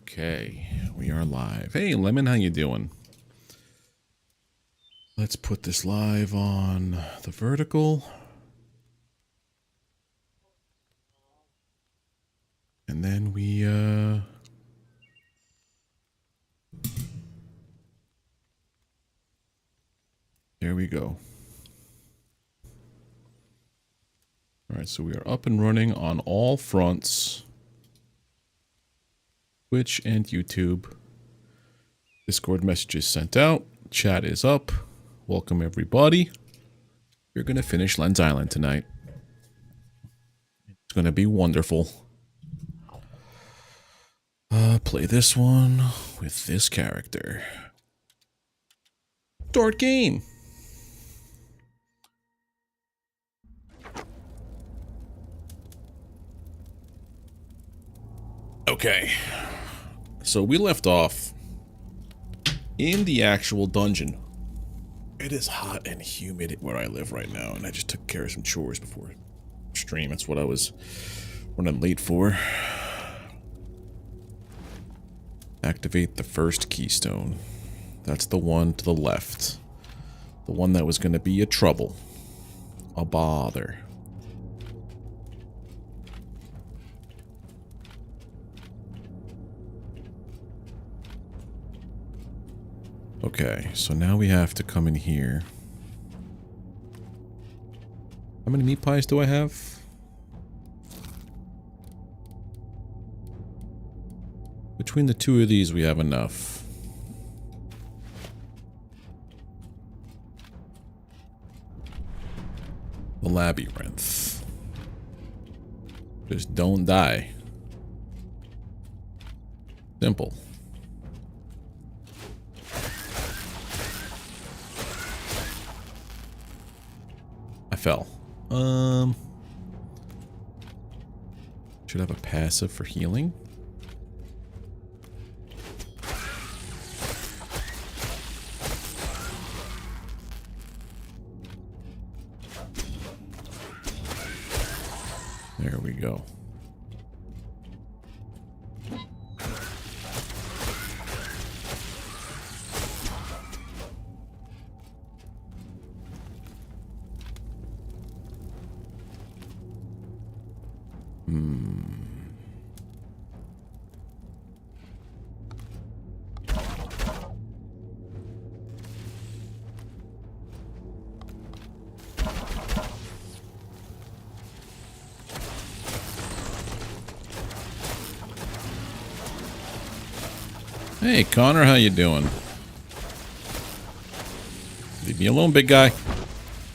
Okay, we are live. Hey, Lemon, how you doing? Let's put this live on the vertical. And then we, there we go. All right, so we are up and running on all fronts. Twitch and YouTube. Discord messages sent out. Chat is up. Welcome, everybody. We're going to finish Lens Island tonight. It's going to be wonderful. Play this one with this character. Start game. Okay. So we left off in the actual dungeon. It is hot and humid where I live right now, and I just took care of some chores before stream. That's what I was running late for. Activate the first keystone. That's the one to the left. The one that was going to be a trouble. A bother. Okay, so now we have to come in here. How many meat pies do I have? Between the two of these, we have enough. The labyrinth. Just don't die. Simple. I fell. Should have a passive for healing. There we go. Hey, Connor, how you doing? Leave me alone, big guy.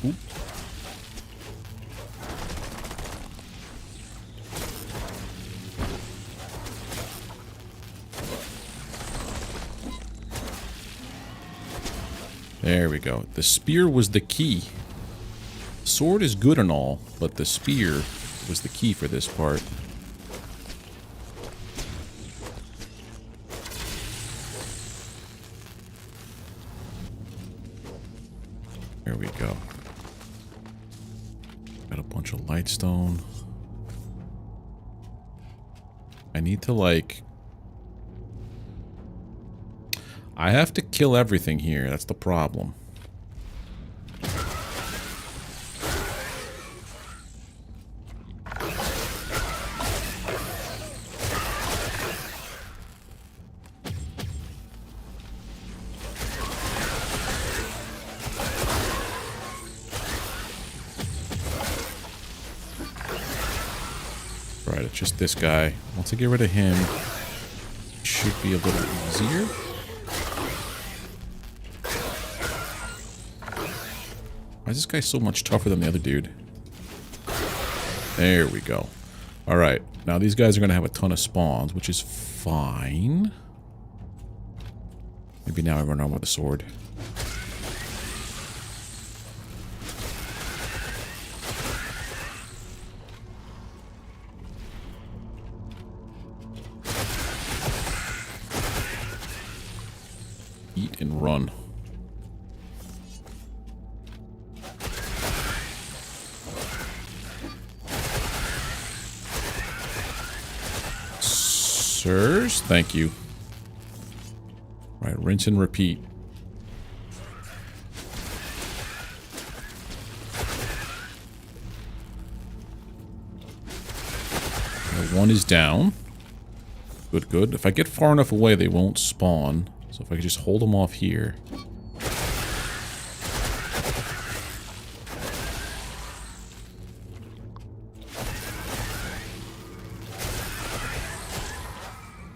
Oop. There we go. The spear was the key. Sword is good and all, but the spear was the key for this part. There we go. Got a bunch of lightstone. I need to, like... I have to kill everything here. That's the problem. Right, it's just this guy. Once I get rid of him, it should be a little easier. Why is this guy so much tougher than the other dude? There we go. Alright, now these guys are going to have a ton of spawns, which is fine. Maybe now I run on with a sword. Eat and run. Sirs, thank you. Right, rinse and repeat. One is down. Good, good. If I get far enough away, they won't spawn. So if I could just hold them off here.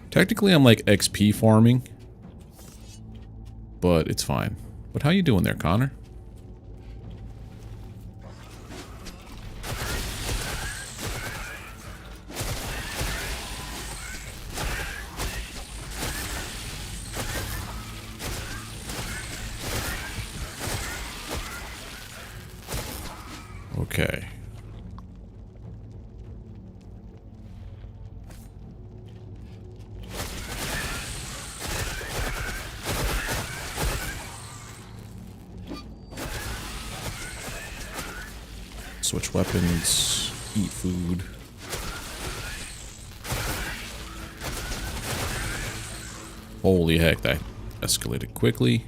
Technically, I'm like XP farming. But it's fine. But how you doing there, Connor? Okay. Switch weapons, eat food. Holy heck, that escalated quickly.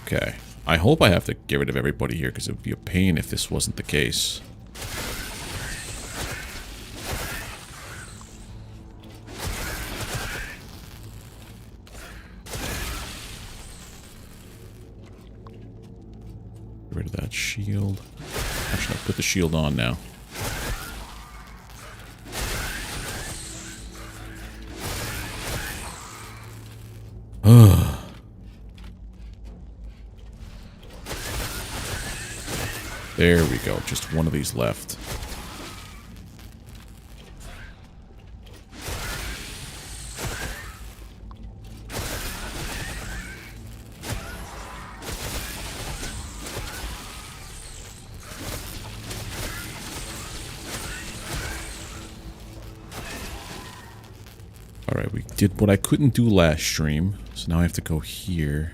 Okay. I hope I have to get rid of everybody here because it would be a pain if this wasn't the case. Get rid of that shield. Actually, I'll put the shield on now. There we go. Just one of these left. Alright, we did what I couldn't do last stream. So now I have to go here.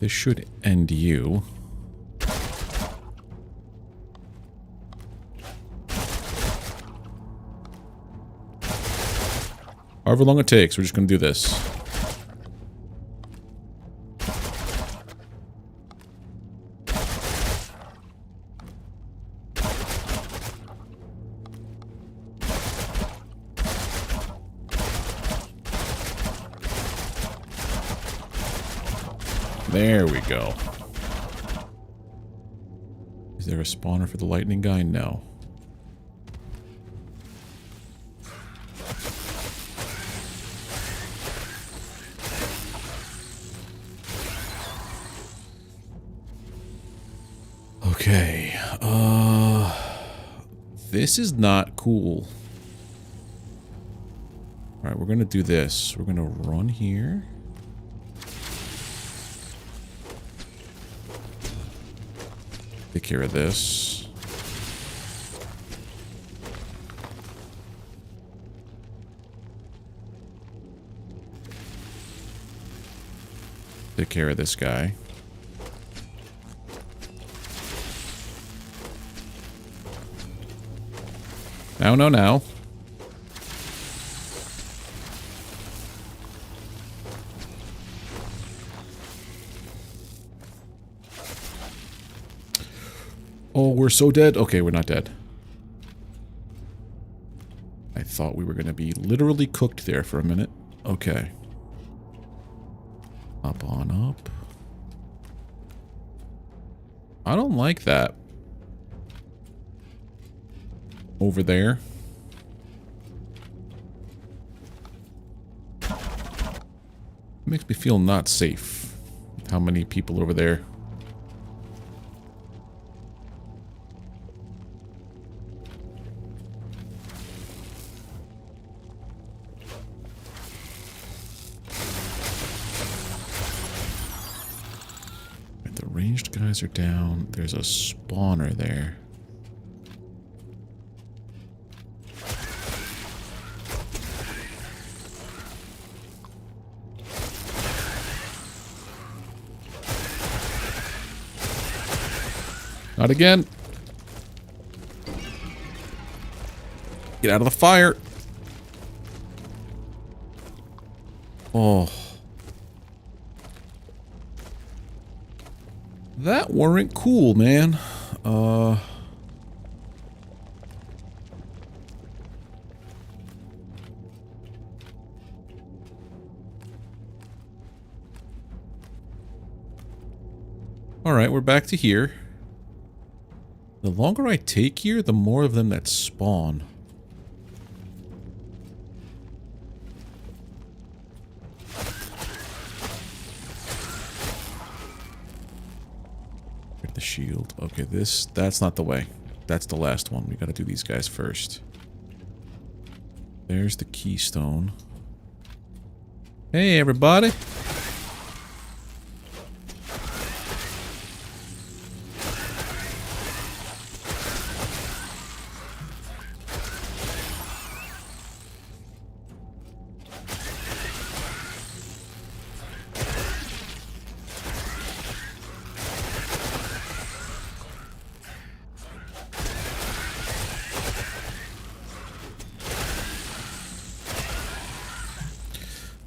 This should end you. However long it takes, we're just going to do this. There we go. Is there a spawner for the lightning guy? No. Okay, this is not cool. Alright, we're gonna do this. We're gonna run here. Take care of this. Take care of this guy. Now, no, now. Oh, we're so dead. Okay, we're not dead. I thought we were going to be literally cooked there for a minute. Okay. Up on up. I don't like that. Over there. It makes me feel not safe. How many people over there? Right, the ranged guys are down. There's a spawner there. Not again. Get out of the fire. Oh. That weren't cool, man. Alright, we're back to here. The longer I take here, the more of them that spawn. Get the shield. Okay, that's not the way. That's the last one. We gotta do these guys first. There's the keystone. Hey, everybody.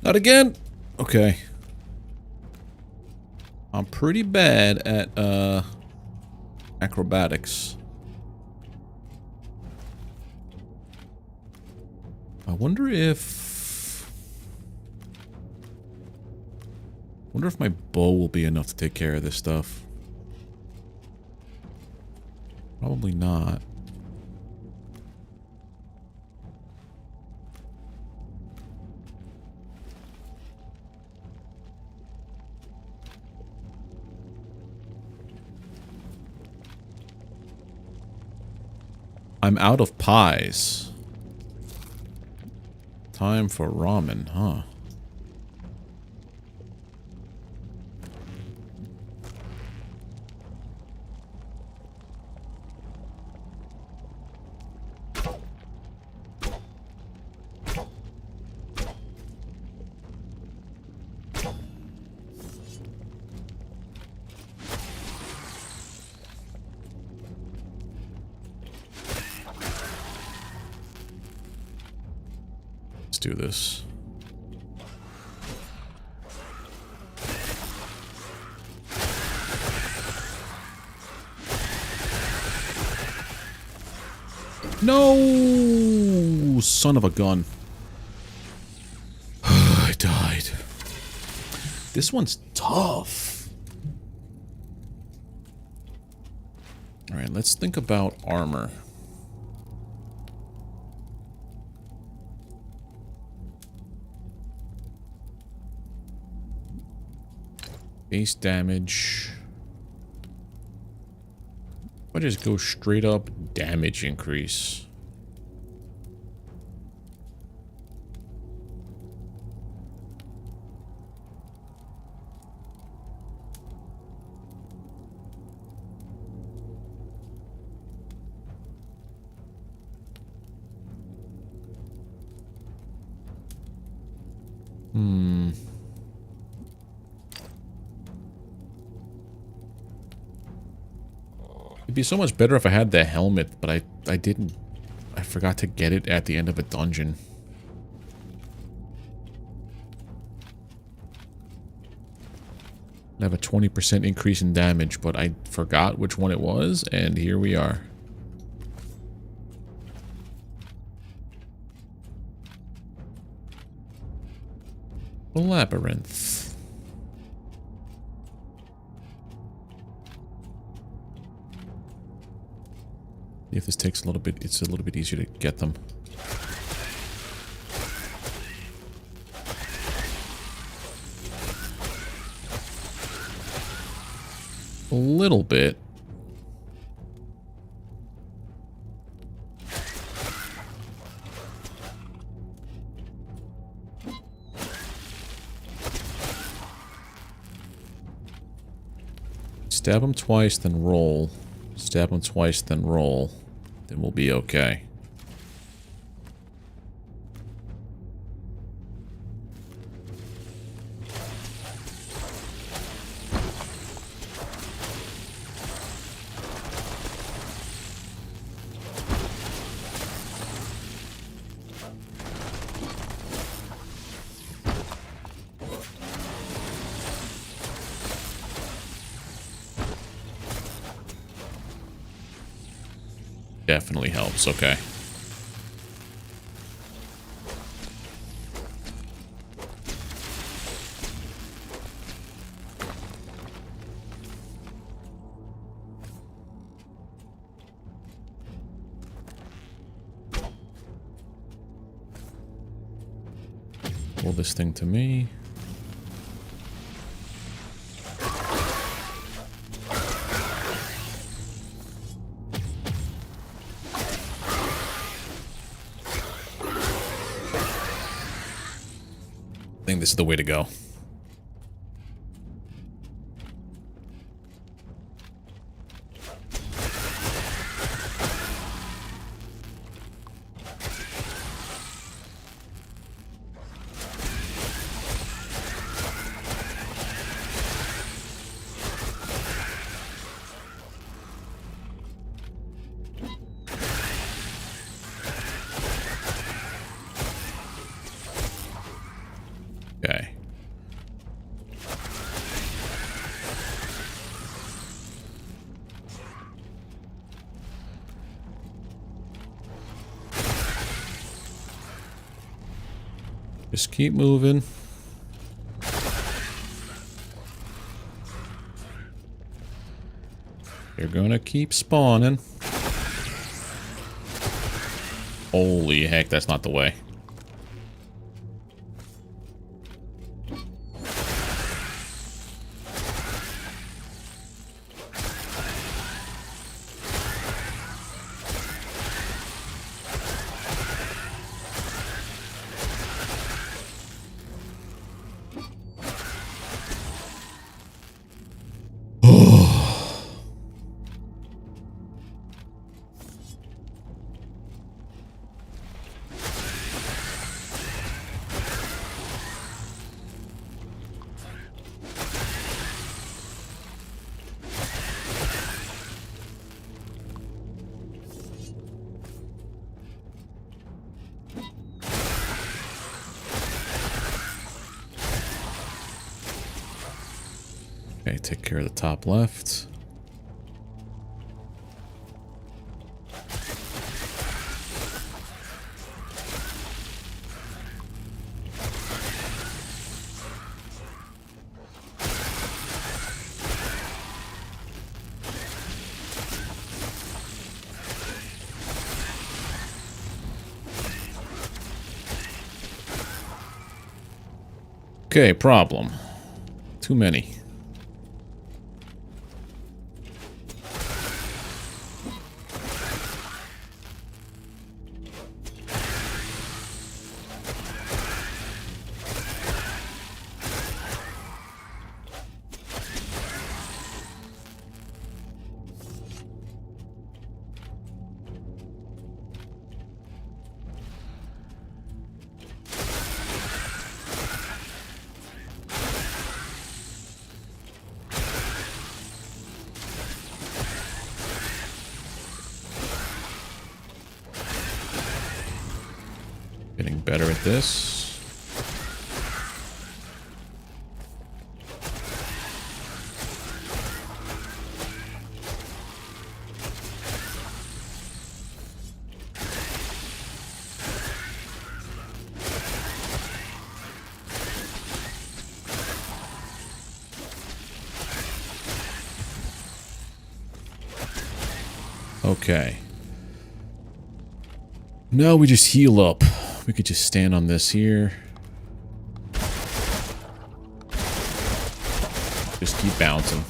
Not again! Okay. I'm pretty bad at, acrobatics. I wonder if... my bow will be enough to take care of this stuff. Probably not. I'm out of pies. Time for ramen, huh? Do this. No, son of a gun. I died. This one's tough. All right, let's think about armor. Base damage. I just go straight up damage increase. It'd be so much better if I had the helmet, but I didn't. I forgot to get it at the end of a dungeon. I have a 20% increase in damage, but I forgot which one it was, and here we are. A labyrinth. If this takes a little bit, it's a little bit easier to get them. A little bit. Stab him twice, then roll. Stab him twice, then roll. Then we'll be okay. Definitely helps, okay. Pull this thing to me. I think this is the way to go. Okay. Just keep moving. You're gonna keep spawning. Holy heck, that's not the way. Okay, take care of the top left. Okay, problem. Too many. Getting better at this. Okay. Now we just heal up. We could just stand on this here. Just keep bouncing.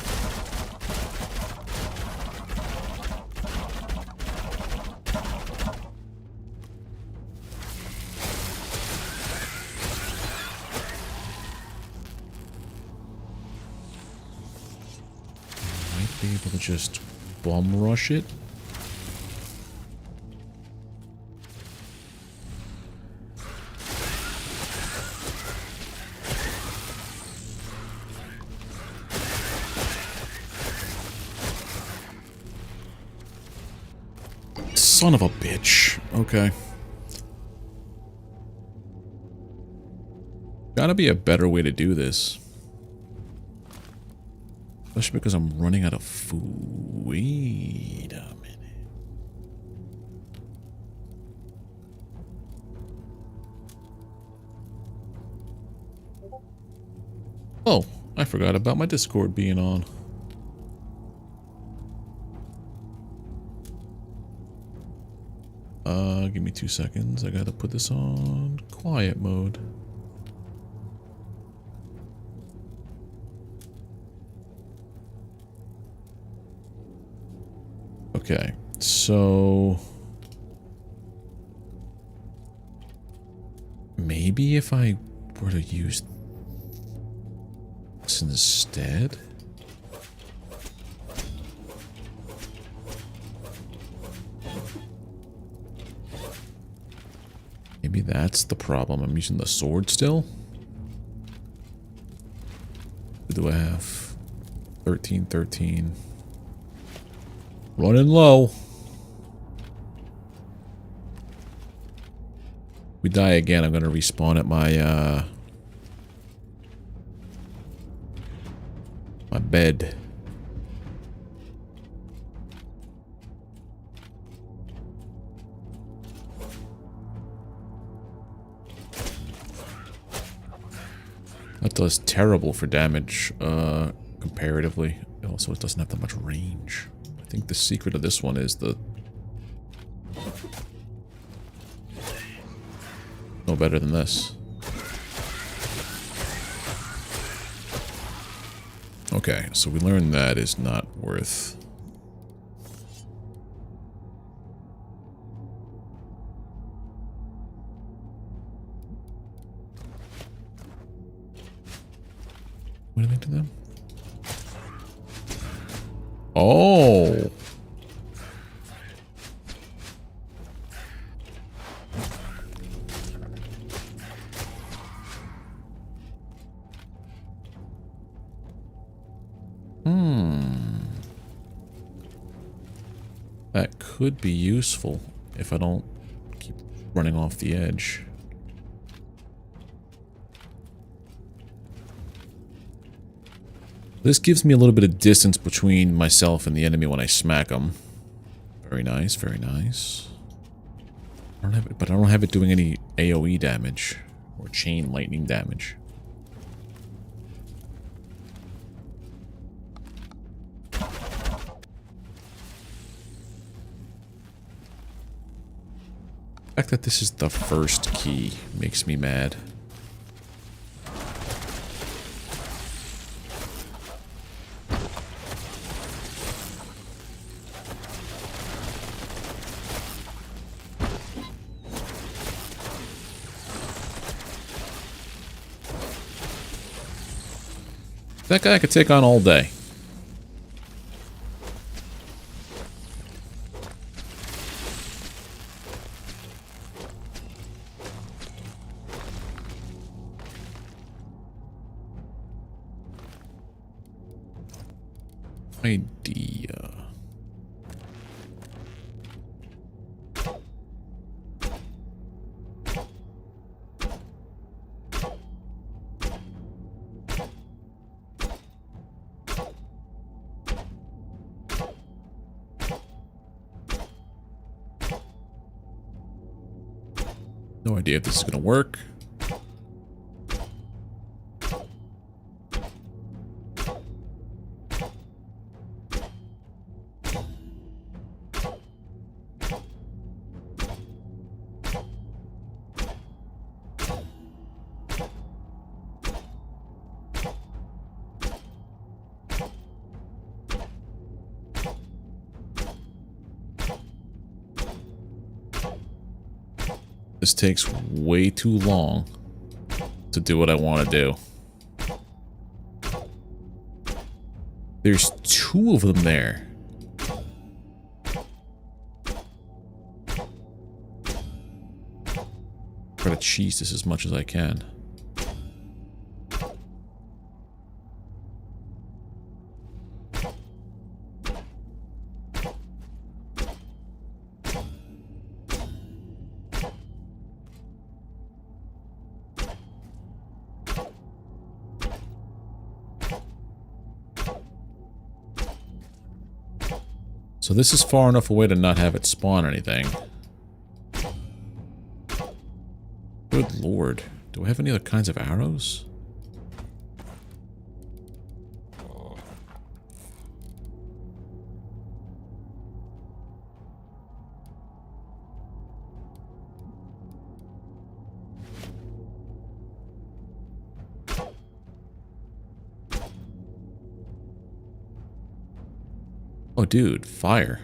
Might be able to just bum rush it. Son of a bitch. Okay. Gotta be a better way to do this. Especially because I'm running out of food. Wait a minute. Oh, I forgot about my Discord being on. Give me 2 seconds. I gotta put this on quiet mode. Okay, so maybe if I were to use this instead. Maybe that's the problem. I'm using the sword still. What do I have? 13, 13. Running low. We die again, I'm gonna respawn at my my bed. That does terrible for damage, comparatively. Also, it doesn't have that much range. I think the secret of this one is the... no better than this. Okay, so we learned that is not worth... what did I do to them? Oh! That could be useful if I don't keep running off the edge. This gives me a little bit of distance between myself and the enemy when I smack them. Very nice, very nice. I don't have it, but I don't have it doing any AoE damage or chain lightning damage. The fact that this is the first key makes me mad. That guy I could take on all day. Idea. No idea if this is going to work. This takes way too long to do what I want to do. There's 2 of them there. Try to cheese this as much as I can. So this is far enough away to not have it spawn anything. Good lord. Do I have any other kinds of arrows? Oh, dude, fire.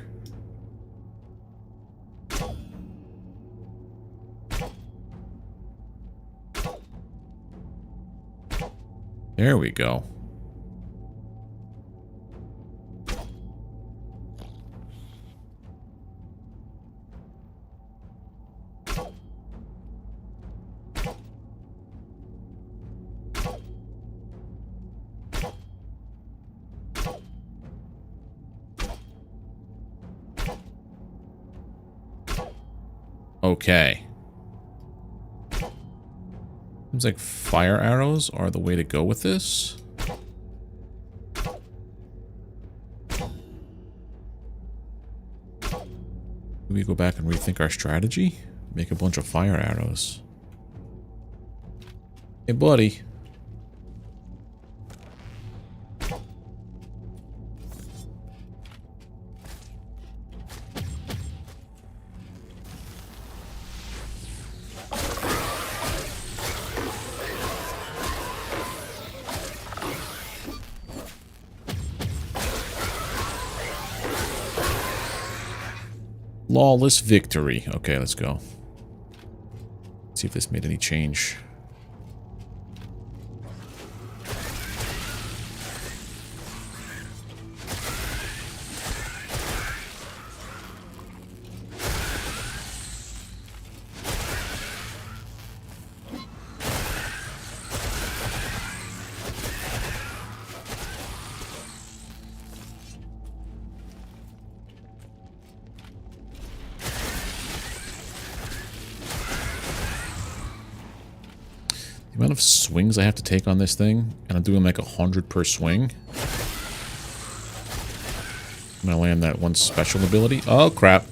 There we go. Okay. Seems like fire arrows are the way to go with this. Maybe we go back and rethink our strategy? Make a bunch of fire arrows. Hey, buddy. Flawless victory. Okay, let's go. See if this made any change. The amount of swings I have to take on this thing, and I'm doing like 100 per swing. I'm gonna land that one special ability. Oh, crap.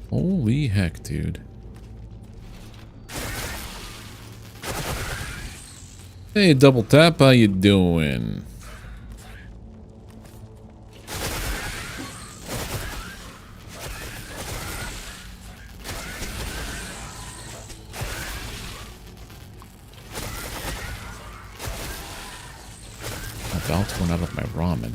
Holy heck, dude. Hey, Double Tap, how you doing? I'm about to run out of my ramen.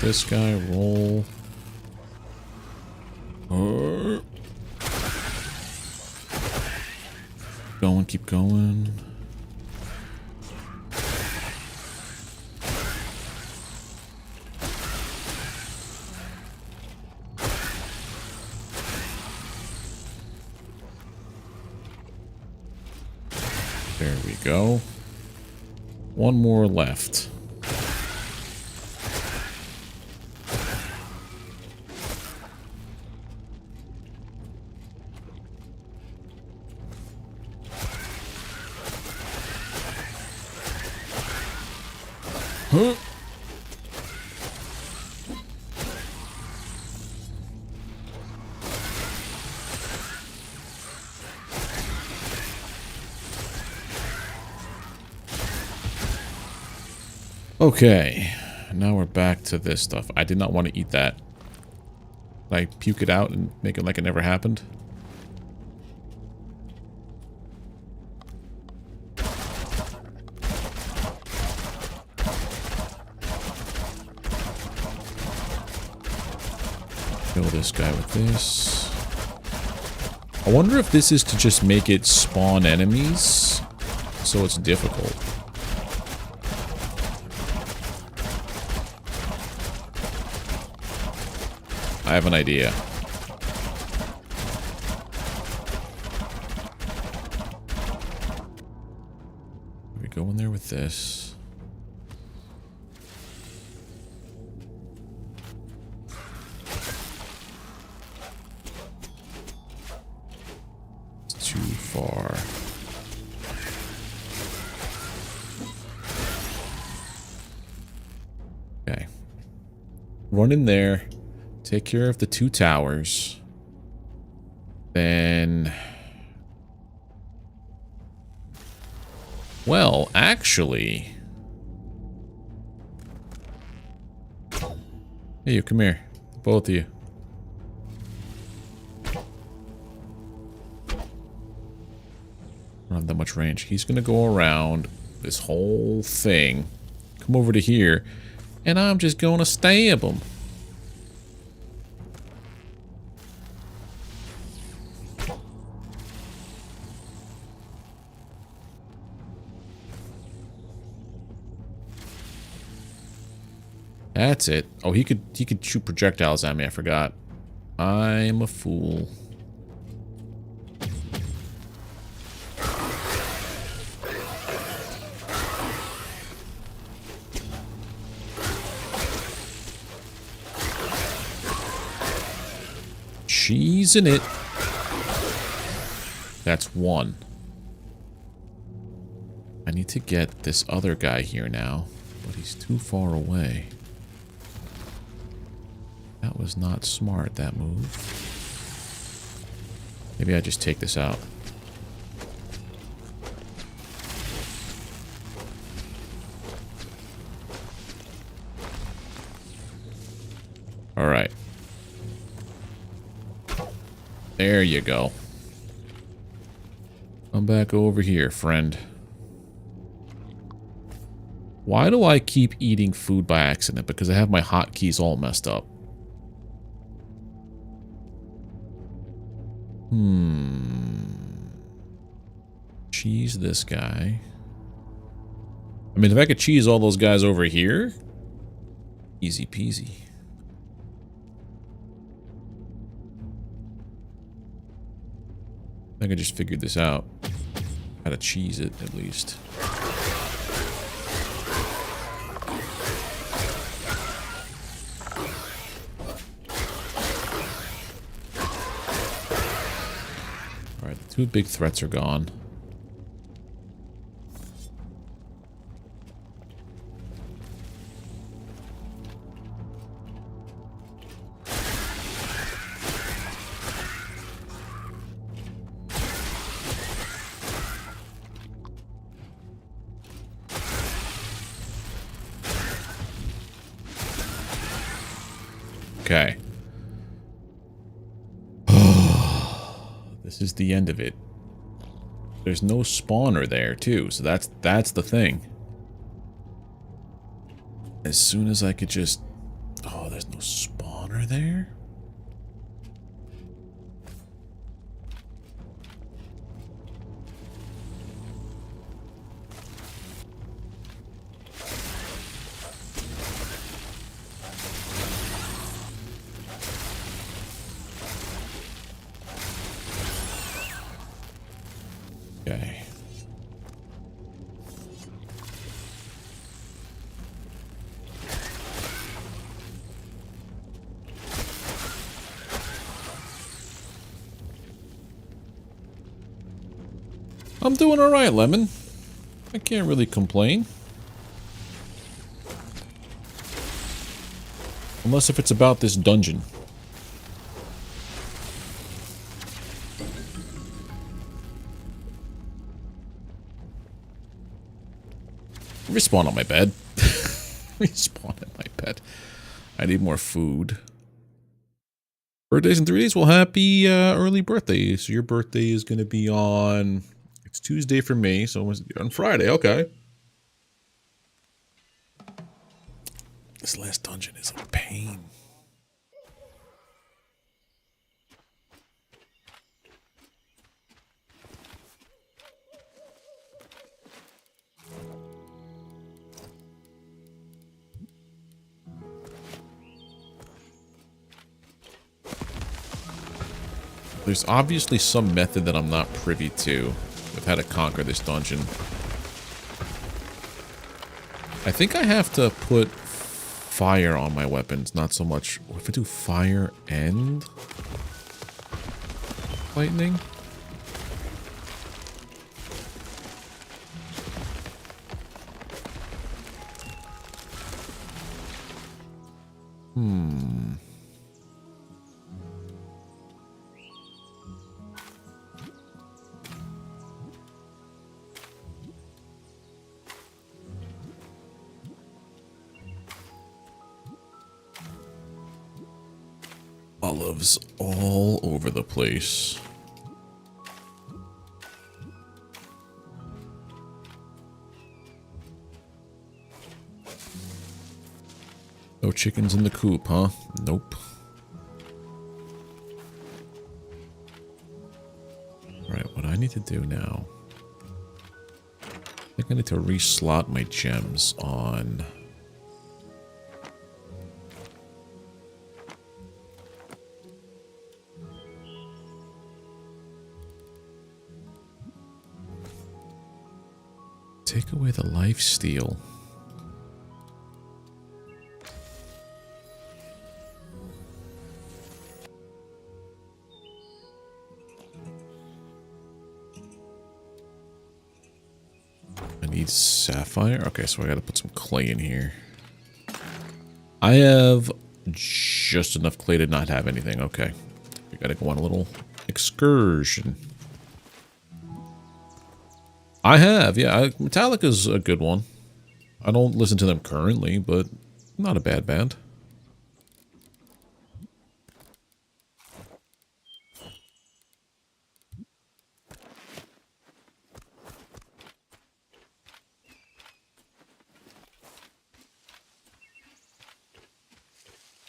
This guy, roll. Going, keep going. There we go. One more left. Huh? Okay, now we're back to this stuff. I did not want to eat that. Like, puke it out and make it like it never happened. Kill this guy with this. I wonder if this is to just make it spawn enemies, so it's difficult. I have an idea. We go in there with this. It's too far. Okay. Run in there. Take care of the 2 towers. Then... Well, actually... Hey, you, come here. Both of you. Don't have that much range. He's gonna go around this whole thing. Come over to here. And I'm just gonna stab him. That's it. Oh, he could shoot projectiles at me, I forgot. I'm a fool. Cheese in it. That's 1. I need to get this other guy here now, but he's too far away. That was not smart, that move. Maybe I just take this out. Alright. There you go. Come back over here, friend. Why do I keep eating food by accident? Because I have my hotkeys all messed up. Cheese this guy. I mean, if I could cheese all those guys over here, easy peasy. I could just figure this out. How to cheese it, at least. Alright, the 2 big threats are gone. Okay. This is the end of it. There's no spawner there, too, so that's the thing. As soon as I could just... Oh, there's no spawner there? Okay. I'm doing alright, Lemon. I can't really complain. Unless if it's about this dungeon. Respawn on my bed. Respawn on my bed. I need more food. Birthdays in 3 days? Well, happy early birthday. So your birthday is going to be on... It's Tuesday for me, so on Friday. Okay. This last dungeon is a pain. There's obviously some method that I'm not privy to of how to conquer this dungeon. I think I have to put fire on my weapons, not so much... What if I do fire and lightning? Olives all over the place. No chickens in the coop, huh? Nope. Alright, what I need to do now... I think I need to reslot my gems on... Take away the lifesteal. I need sapphire. Okay, so I gotta put some clay in here. I have just enough clay to not have anything. Okay. We gotta go on a little excursion. I have, yeah. Metallica's a good one. I don't listen to them currently, but not a bad band.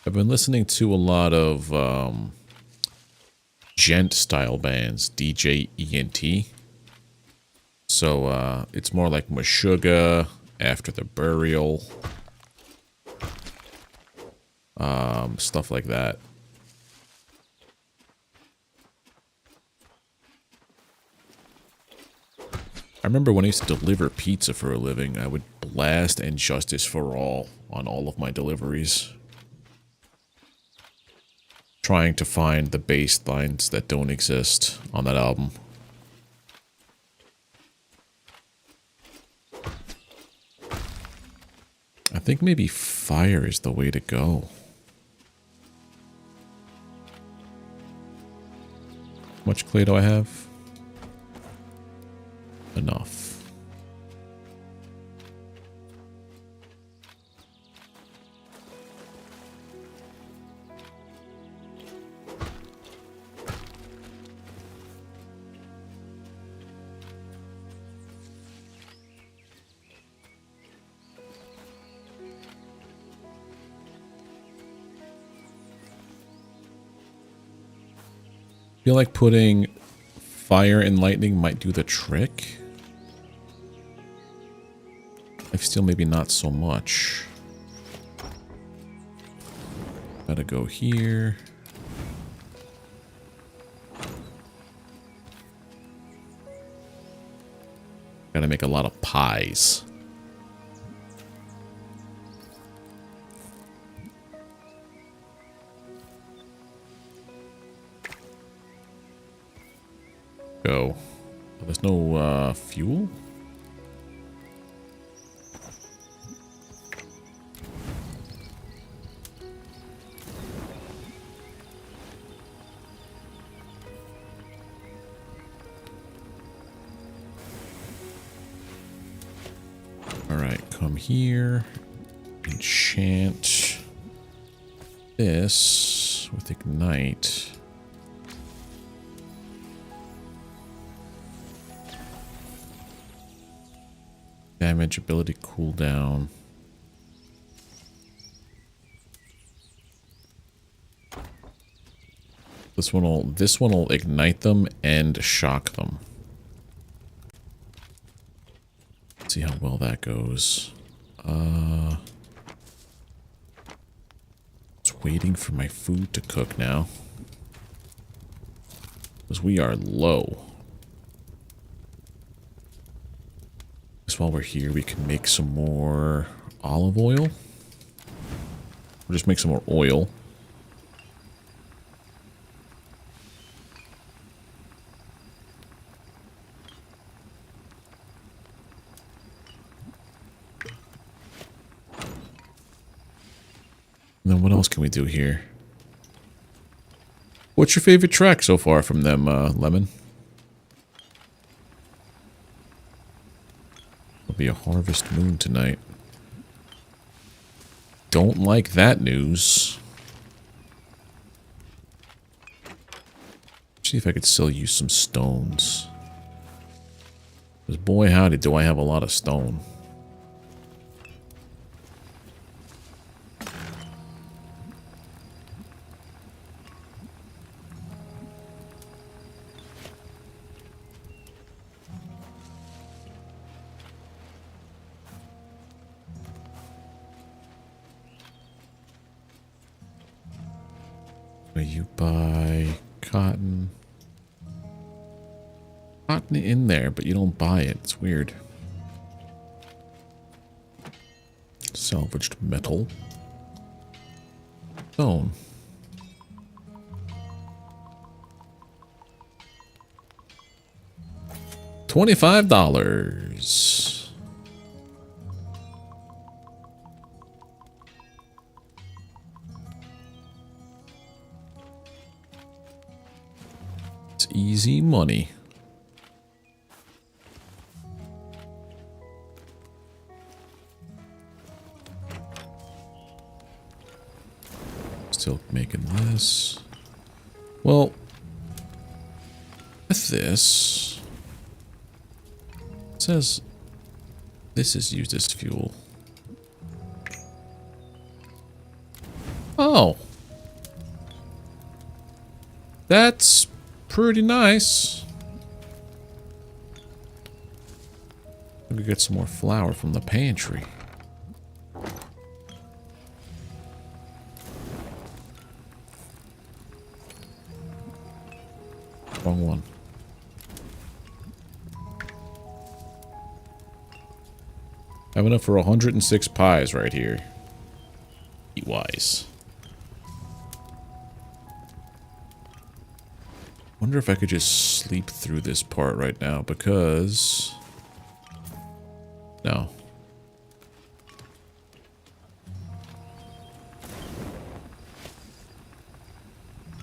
I've been listening to a lot of gent-style bands, DJENT. So it's more like Meshuggah, After the Burial, stuff like that. I remember when I used to deliver pizza for a living, I would blast And Justice for All on all of my deliveries. Trying to find the bass lines that don't exist on that album. I think maybe fire is the way to go. How much clay do I have? Enough. I feel like putting fire and lightning might do the trick. Lifesteal maybe not so much. Gotta go here. Gotta make a lot of pies. Go. Oh, there's no fuel? Alright, come here. Enchant this with ignite. Damage, ability, cooldown. This one will ignite them and shock them. Let's see how well that goes. It's waiting for my food to cook now. Because we are low. Just while we're here, we can make some more olive oil. Or just make some more oil. And then what else can we do here? What's your favorite track so far from them, Lemon? It'll be a harvest moon tonight. Don't like that news. See if I could still use some stones. Because boy howdy do I have a lot of stone. You buy cotton. Cotton in there, but you don't buy it. It's weird. Salvaged metal. Stone. $25. It's easy money. Still making this. Well, with this, it says this is used as fuel. Oh. That's pretty nice. We could get some more flour from the pantry. Wrong one. I have enough for 106 pies right here. Eat wise. Wonder if I could just sleep through this part right now, because... No.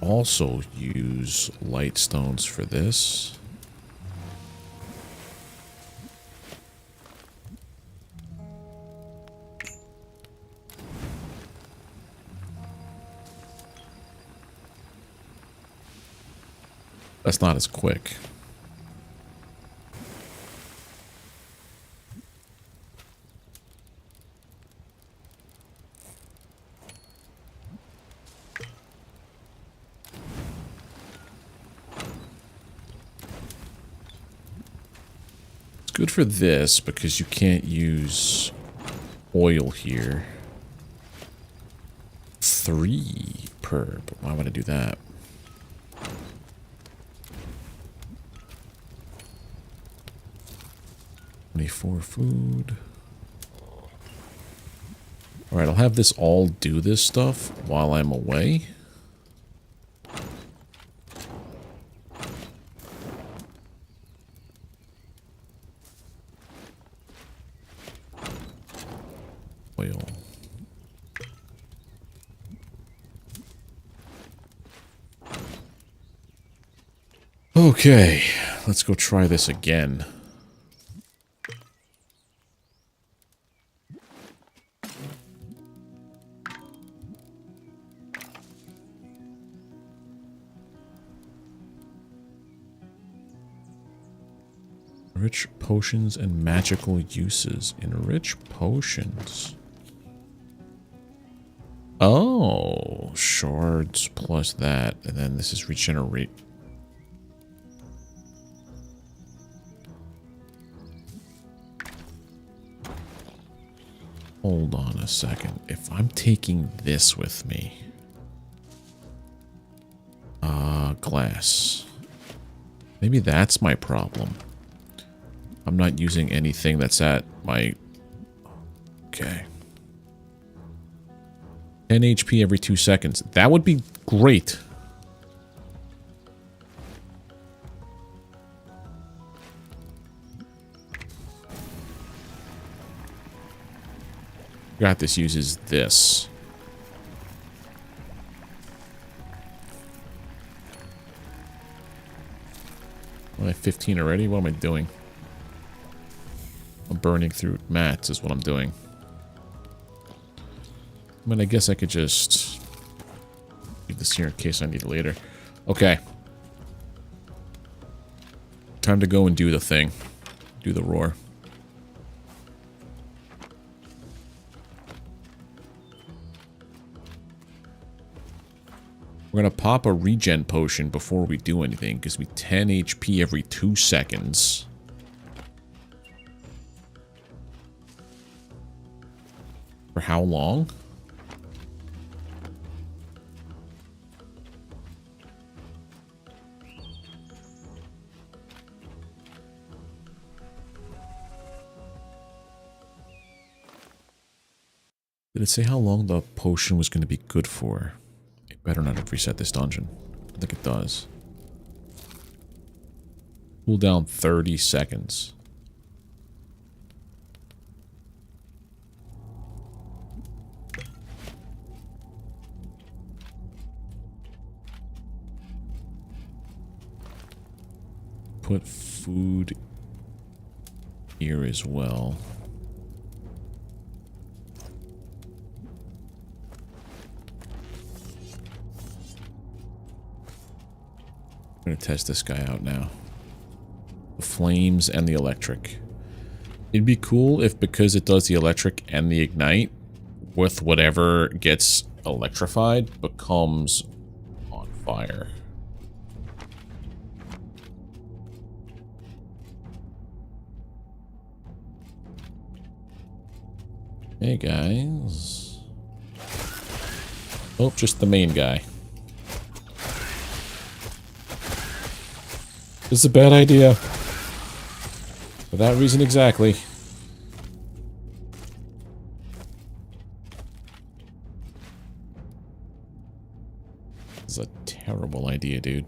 Also use light stones for this. That's not as quick. It's good for this because you can't use oil here. 3 per, but why would I do that? 24 food. Alright, I'll have this all do this stuff while I'm away. Oil. Okay, let's go try this again. Rich potions and magical uses. Enrich potions. Oh, shards plus that. And then this is regenerate. Hold on a second. If I'm taking this with me. Glass. Maybe that's my problem. I'm not using anything that's at my... Okay. 10 HP every 2 seconds. That would be great. Forgot this uses this. Am I 15 already? What am I doing? I'm burning through mats is what I'm doing. I mean, I guess I could just leave this here in case I need it later. Okay. Time to go and do the thing. Do the roar. We're going to pop a regen potion before we do anything. Gives me 10 HP every 2 seconds. For how long? Did it say how long the potion was going to be good for? It better not have reset this dungeon. I think it does. Cool down 30 seconds. Put food here as well. I'm going to test this guy out now. The flames and the electric. It'd be cool if, because it does the electric and the ignite, with whatever gets electrified becomes on fire. Hey guys. Oh, just the main guy. This is a bad idea. For that reason exactly. This is a terrible idea, dude.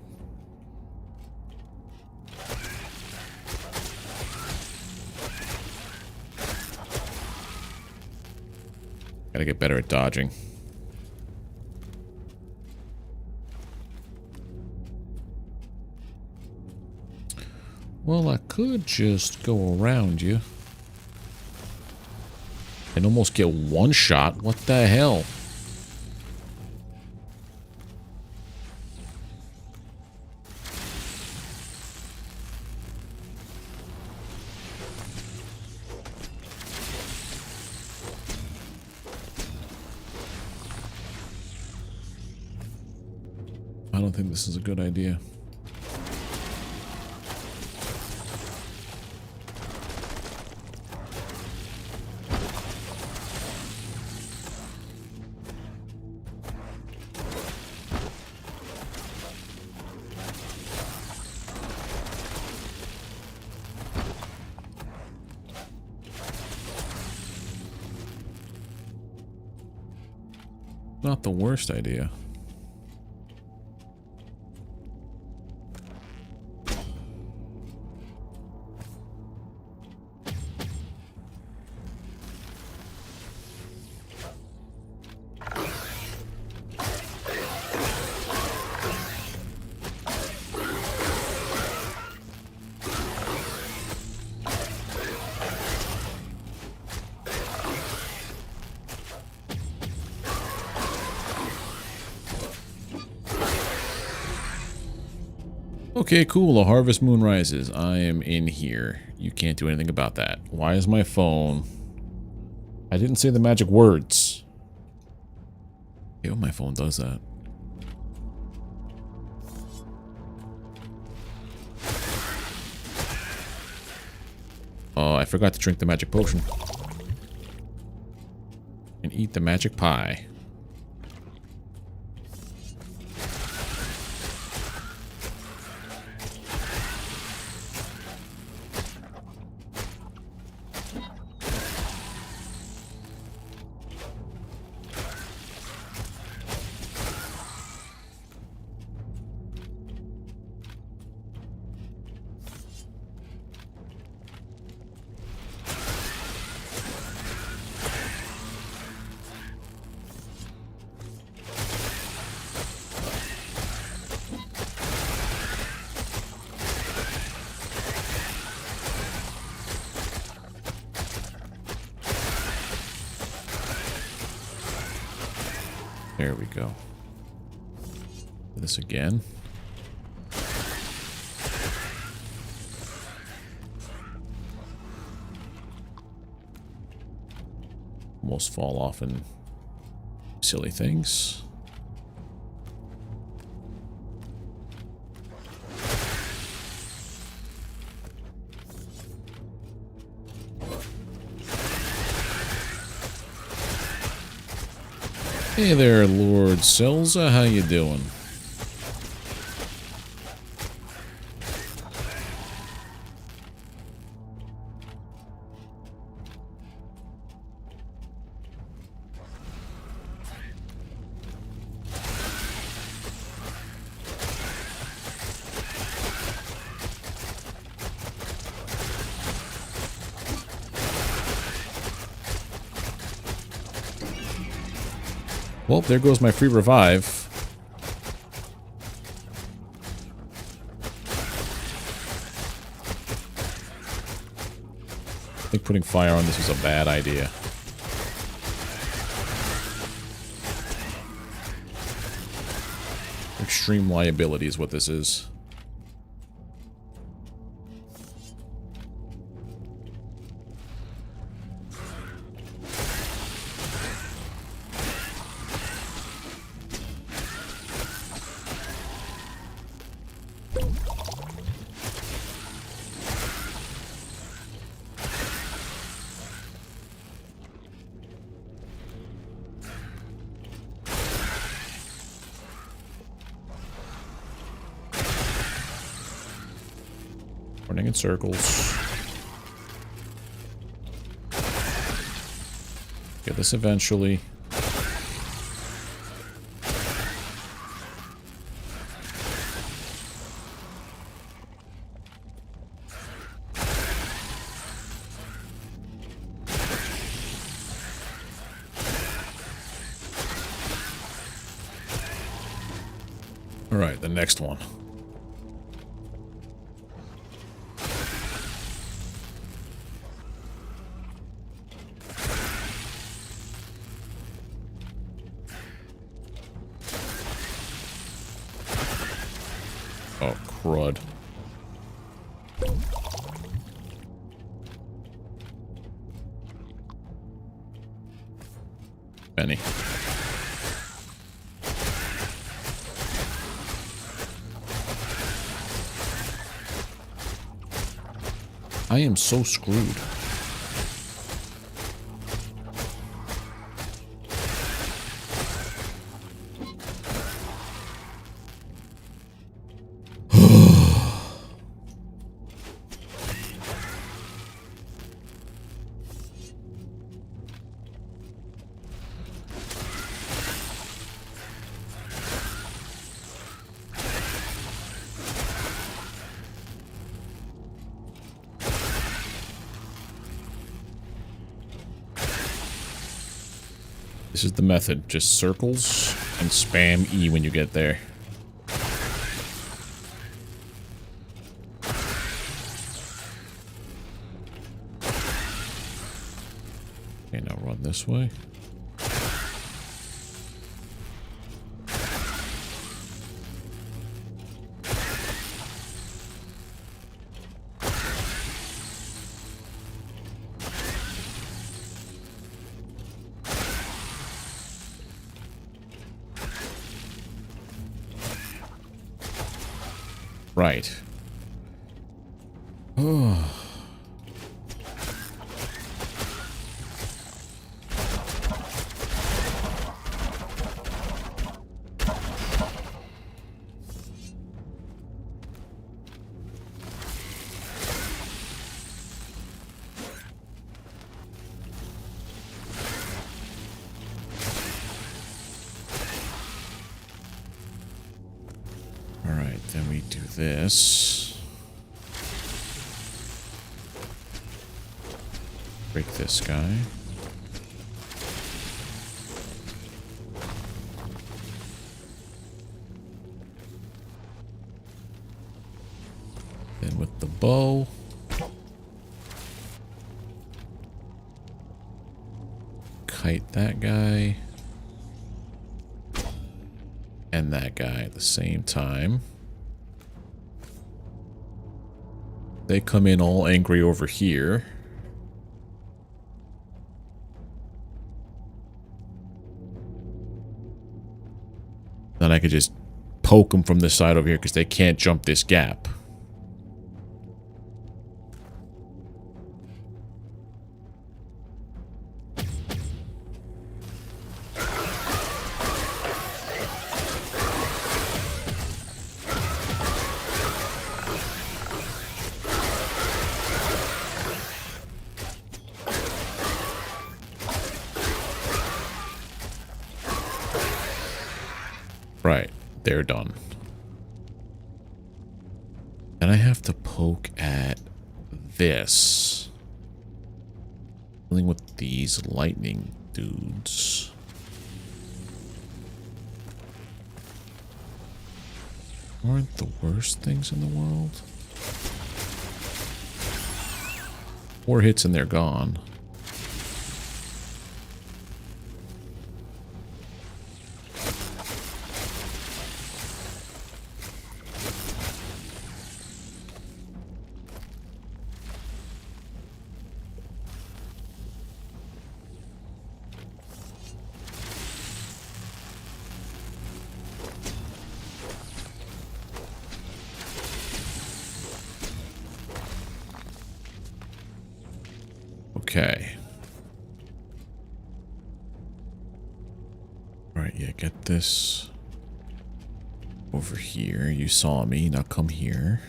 Gotta get better at dodging. Well, I could just go around you and almost get one shot. What the hell? I don't think this is a good idea. Not the worst idea. Okay, cool. A harvest moon rises. I am in here. You can't do anything about that. Why is my phone... I didn't say the magic words. I hate when my phone does that. Oh, I forgot to drink the magic potion. And eat the magic pie. There we go. This again. Almost fall off in silly things. Hey there, Lord Silza, how you doing? Well, there goes my free revive. I think putting fire on this was a bad idea. Extreme liability is what this is. Running in circles. Get this eventually. All right, the next one. Oh, crud. Benny. I am so screwed. This is the method. Just circles and spam E when you get there. Okay, now run this way. Right. Oh. Alright, then we do this. Break this guy. Then with the bow. Kite that guy. and that guy at the same time. They come in all angry over here. Then I could just poke them from this side over here because they can't jump this gap. Right, they're done. And I have to poke at this. Dealing with these lightning dudes. Aren't the worst things in the world. 4 hits and they're gone. Okay. Alright, yeah, get this over here. You saw me, now come here.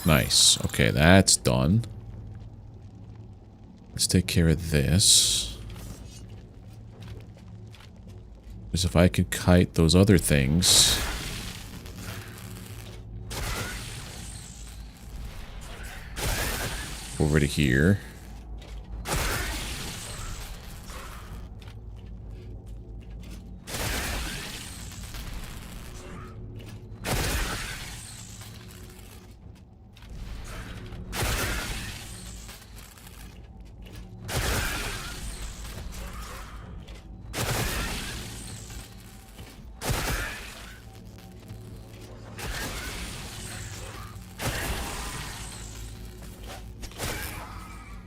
Nice. Okay, that's done. Let's take care of this. Because if I could kite those other things... over to here.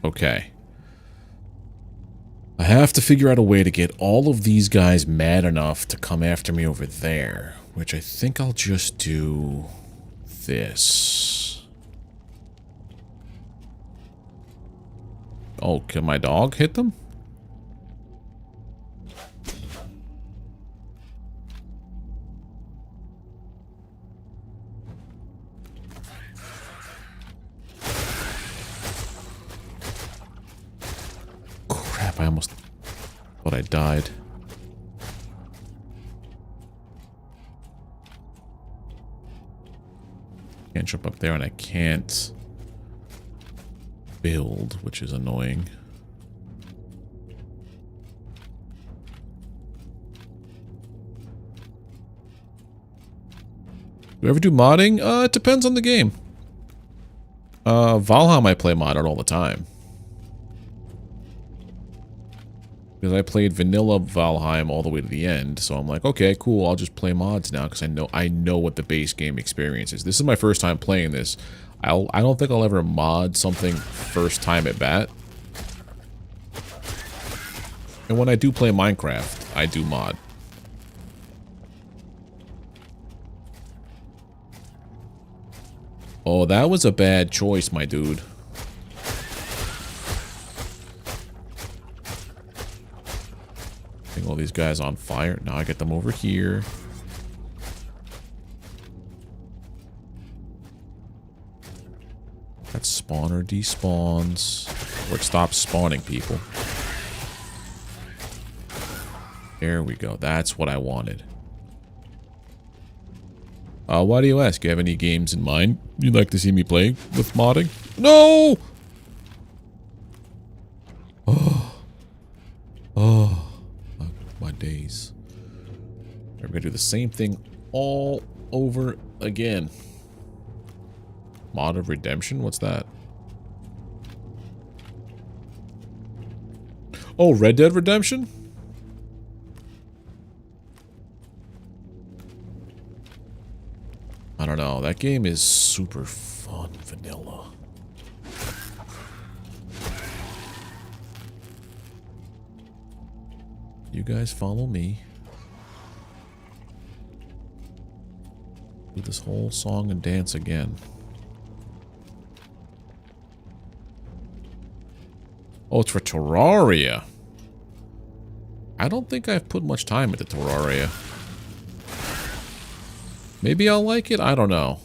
Okay. I have to figure out a way to get all of these guys mad enough to come after me over there, which I think I'll just do this. Oh, can my dog hit them? I almost thought I died. Can't jump up there and I can't build, which is annoying. Do you ever do modding? It depends on the game. Valheim I play modded all the time. Because I played vanilla Valheim all the way to the end, so I'm like, okay, cool, I'll just play mods now because I know what the base game experience is. This is my first time playing this. I don't think I'll ever mod something first time at bat. And when I do play Minecraft, I do mod. Oh, that was a bad choice, my dude. All these guys on fire. Now I get them over here. That spawner despawns. Or it stops spawning people. There we go. That's what I wanted. Why do you ask? Do you have any games in mind you'd like to see me play with modding? No! Oh. Oh. My days. We're gonna do the same thing all over again. Mod of Redemption? What's that? Oh, Red Dead Redemption? I don't know. That game is super fun vanilla. You guys follow me. Do this whole song and dance again. Oh, it's for Terraria. I don't think I've put much time into Terraria. Maybe I'll like it? I don't know.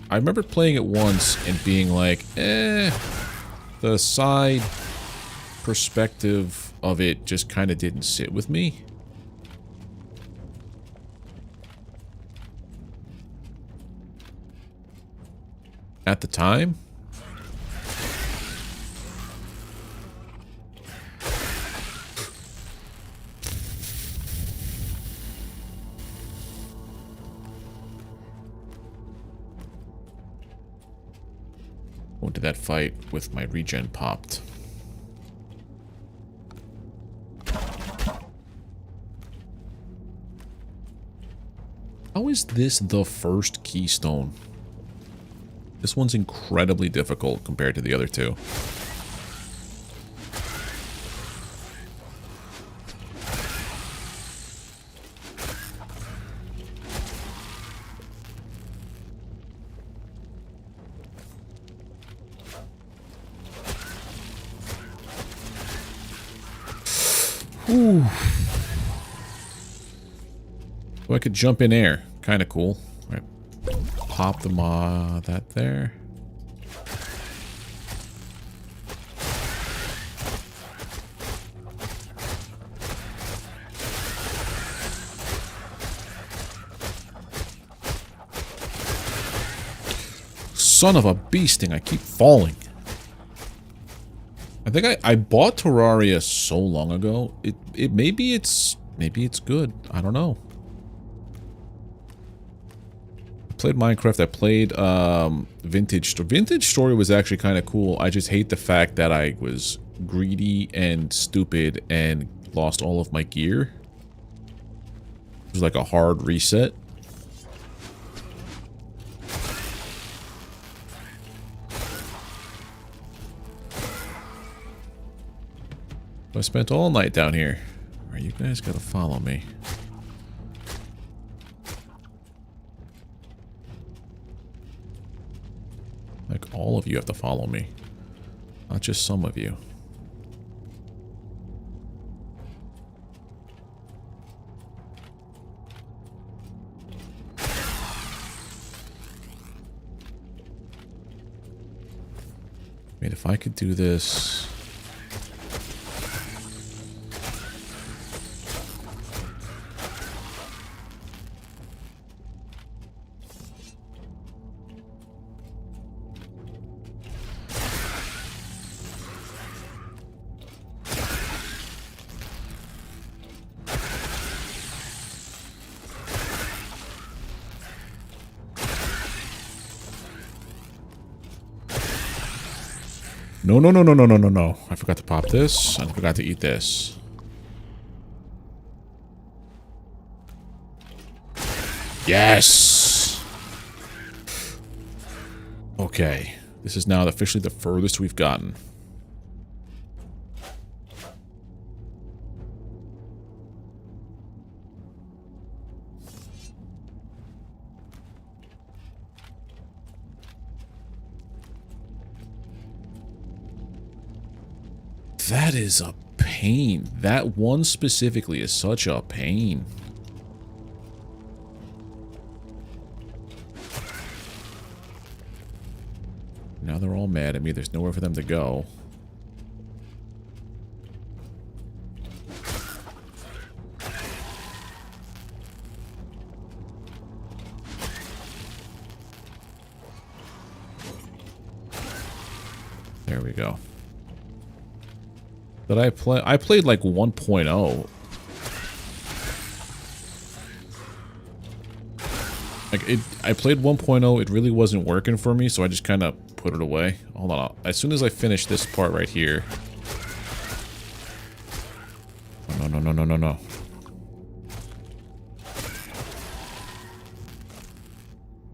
I remember playing it once and being like, the side perspective of it just kind of didn't sit with me. At the time. Went to that fight with my regen popped. How is this the first keystone? This one's incredibly difficult compared to the other two. Ooh. Oh, I could jump in air. Kind of cool. All right. Pop the that there. Son of a beasting, I keep falling. I think I bought Terraria so long ago. Maybe it's good. I don't know. I played Minecraft. I played Vintage Story. Vintage Story was actually kind of cool. I just hate the fact that I was greedy and stupid and lost all of my gear. It was like a hard reset. I spent all night down here. Alright, you guys gotta follow me. Like, all of you have to follow me. Not just some of you. I mean, if I could do this... No, no, no, no, no, no, no, no. I forgot to pop this. I forgot to eat this. Yes! Okay. This is now officially the furthest we've gotten. That is a pain. That one specifically is such a pain. Now they're all mad at me. There's nowhere for them to go. There we go. Did I play? I played like 1.0. Like I played 1.0. It really wasn't working for me, so I just kind of put it away. Hold on. As soon as I finish this part right here, no, no, no, no, no.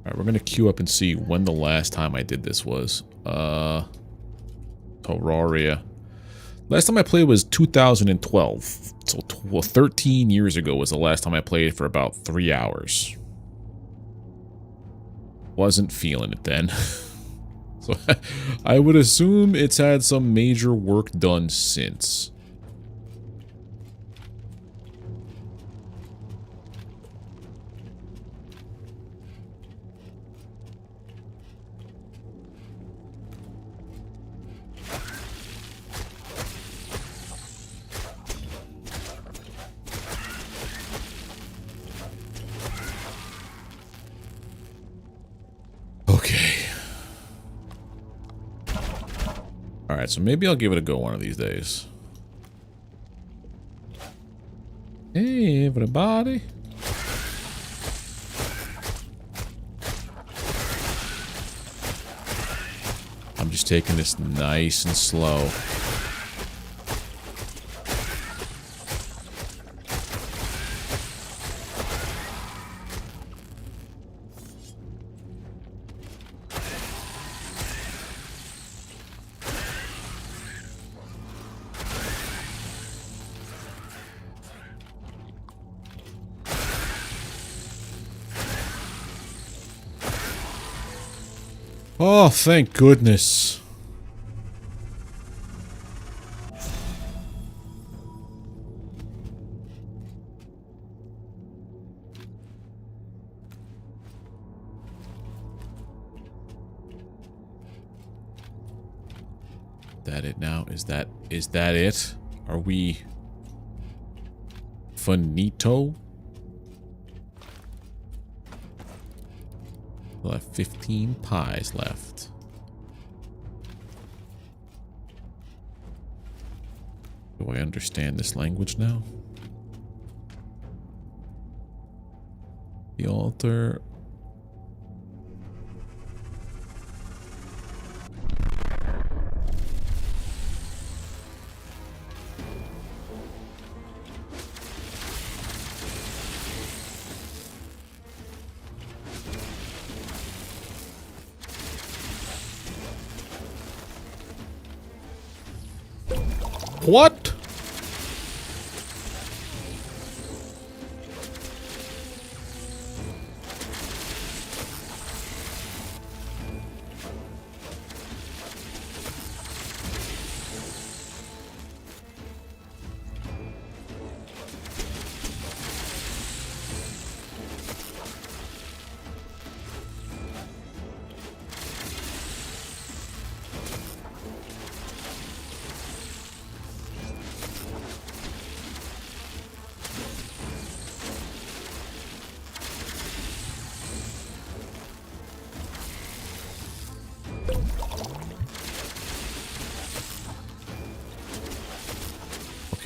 Alright, we're gonna queue up and see when the last time I did this was. Terraria. Last time I played was 2012. So 13 years ago was the last time I played for about 3 hours. Wasn't feeling it then. So I would assume it's had some major work done since. Alright, so maybe I'll give it a go one of these days. Hey, everybody. I'm just taking this nice and slow. Oh, thank goodness. That it now? Is that it? Are we finito? We'll have 15 pies left. Do I understand this language now? The altar. What?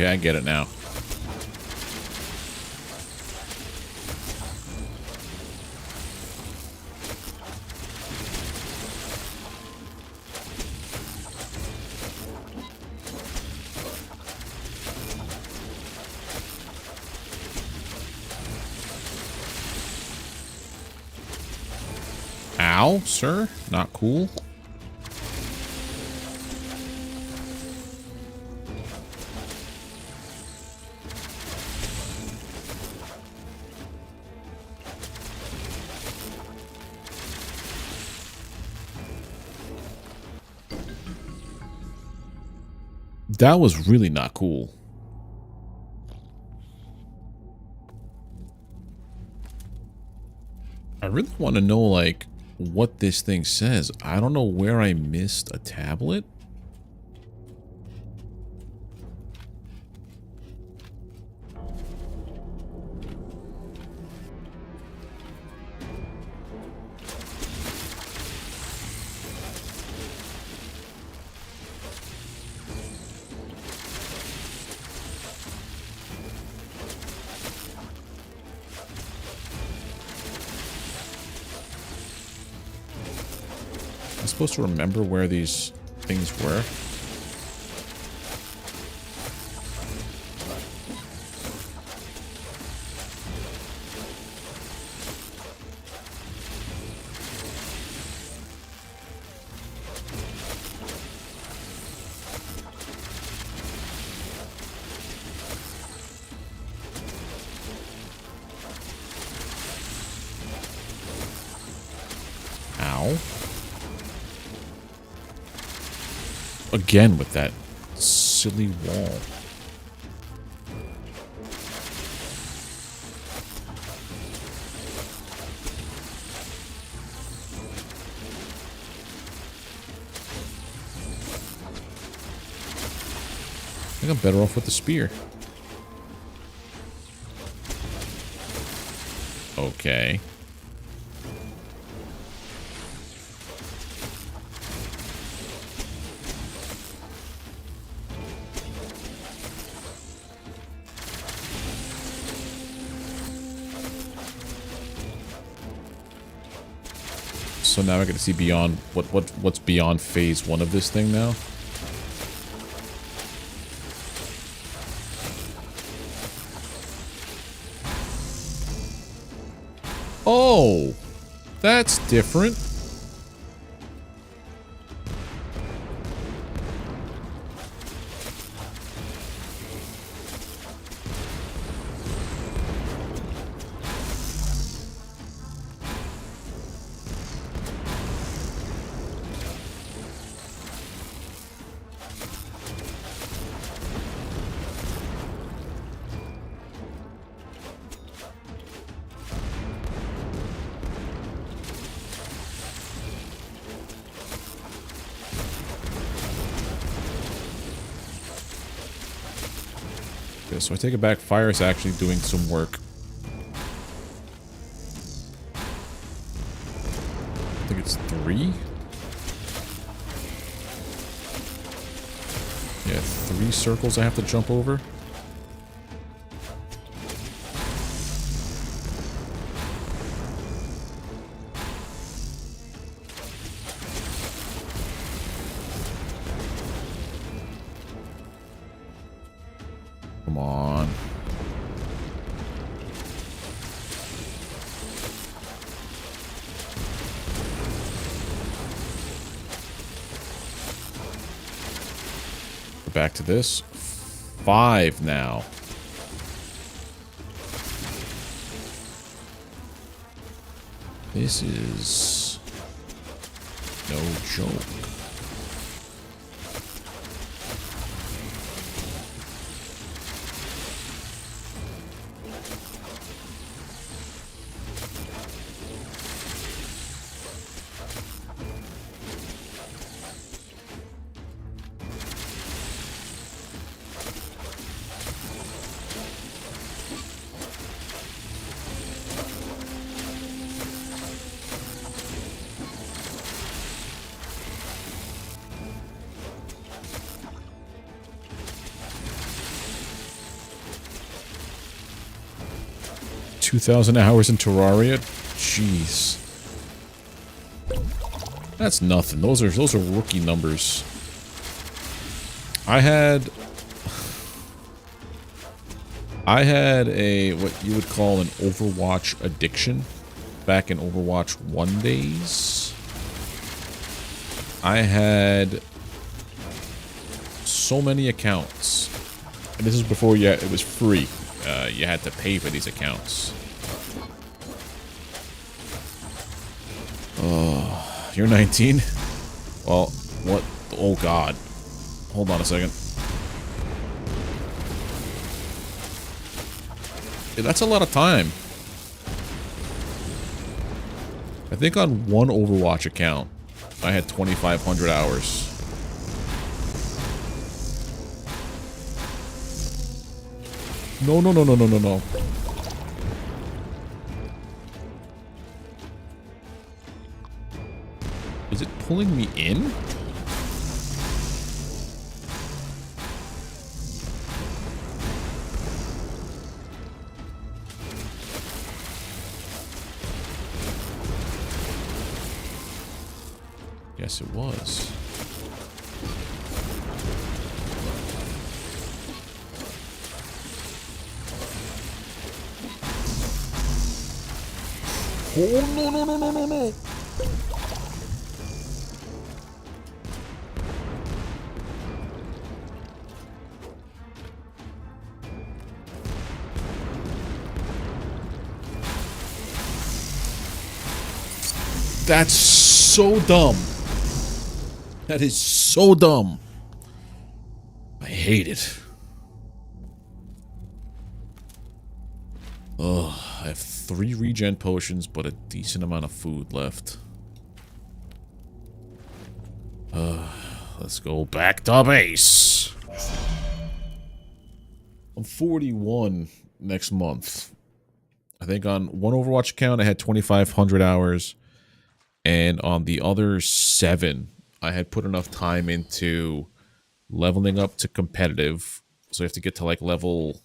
Okay, I get it now. Ow, sir. Not cool. That was really not cool. I really want to know, like, what this thing says. I don't know where I missed a tablet. Supposed to remember where these things were. Again with that silly wall. I think I'm better off with the spear. Okay. So now I get to see beyond what's beyond phase 1 of this thing now. Oh, that's different. So I take it back, fire is actually doing some work. I think it's 3? Yeah, 3 circles I have to jump over. Come on. Go back to this. 5 now. This is no joke. $2,000 hours in Terraria? Jeez. That's nothing. Those are rookie numbers. I had a what you would call an Overwatch addiction back in Overwatch 1 days. I had so many accounts. And this is before it was free. You had to pay for these accounts. Oh, you're 19? Well, what? Oh, God. Hold on a second. Yeah, that's a lot of time. I think on one Overwatch account, I had 2,500 hours. No, no, no, no, no, no, no. Is it pulling me in? Yes, it was. Oh, no, no, no, no, no, no. That's so dumb. That is so dumb. hate it. Ugh, I have 3 regen potions, but a decent amount of food left. Let's go back to base. I'm 41 next month. I think on one Overwatch account I had 2,500 hours, and on the other 7, I had put enough time into leveling up to competitive. So you have to get to like level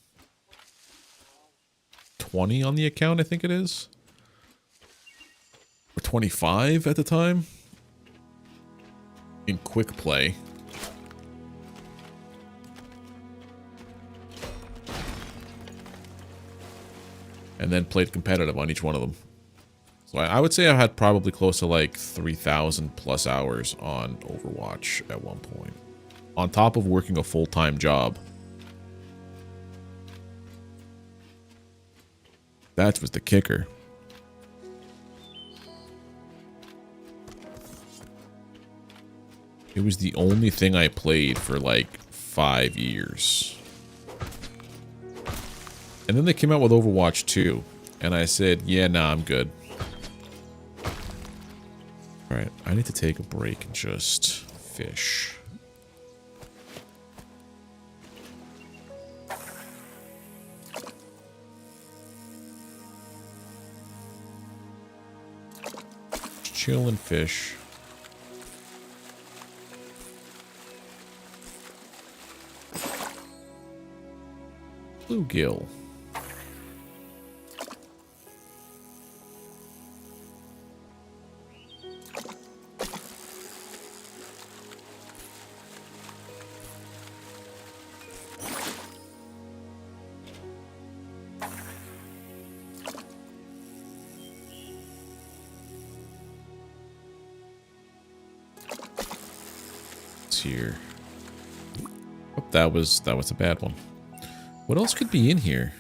20 on the account, I think it is. Or 25 at the time. In quick play. And then played competitive on each one of them. So I would say I had probably close to like 3,000 plus hours on Overwatch at one point. On top of working a full-time job. That was the kicker. It was the only thing I played for like 5 years. And then they came out with Overwatch 2. And I said, yeah, nah, I'm good. Alright, I need to take a break and just fish. Chill and fish. Bluegill. Here. Oh, that was a bad one. What else could be in here?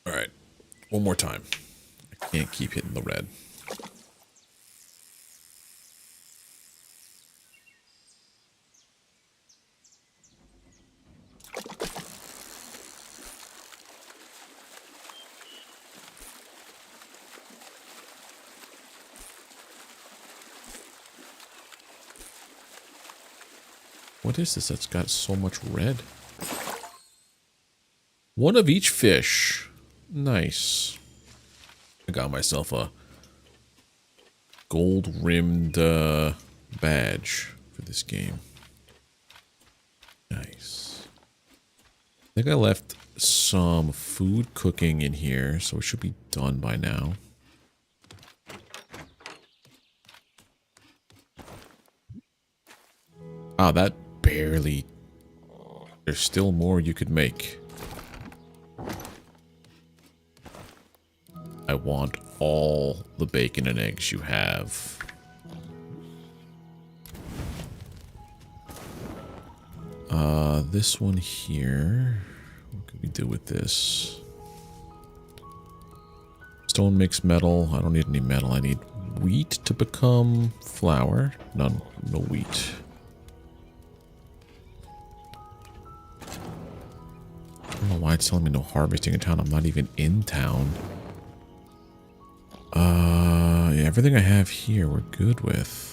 All right. One more time. I can't keep hitting the red. What is this that's got so much red? One of each fish. Nice. I got myself a gold-rimmed badge for this game. Nice. I think I left some food cooking in here, so it should be done by now. Ah, that barely... There's still more you could make. I want all the bacon and eggs you have. This one here. What could we do with this? Stone mixed metal. I don't need any metal. I need wheat to become flour. No wheat. I don't know why it's telling me no harvesting in town. I'm not even in town. Yeah, everything I have here we're good with.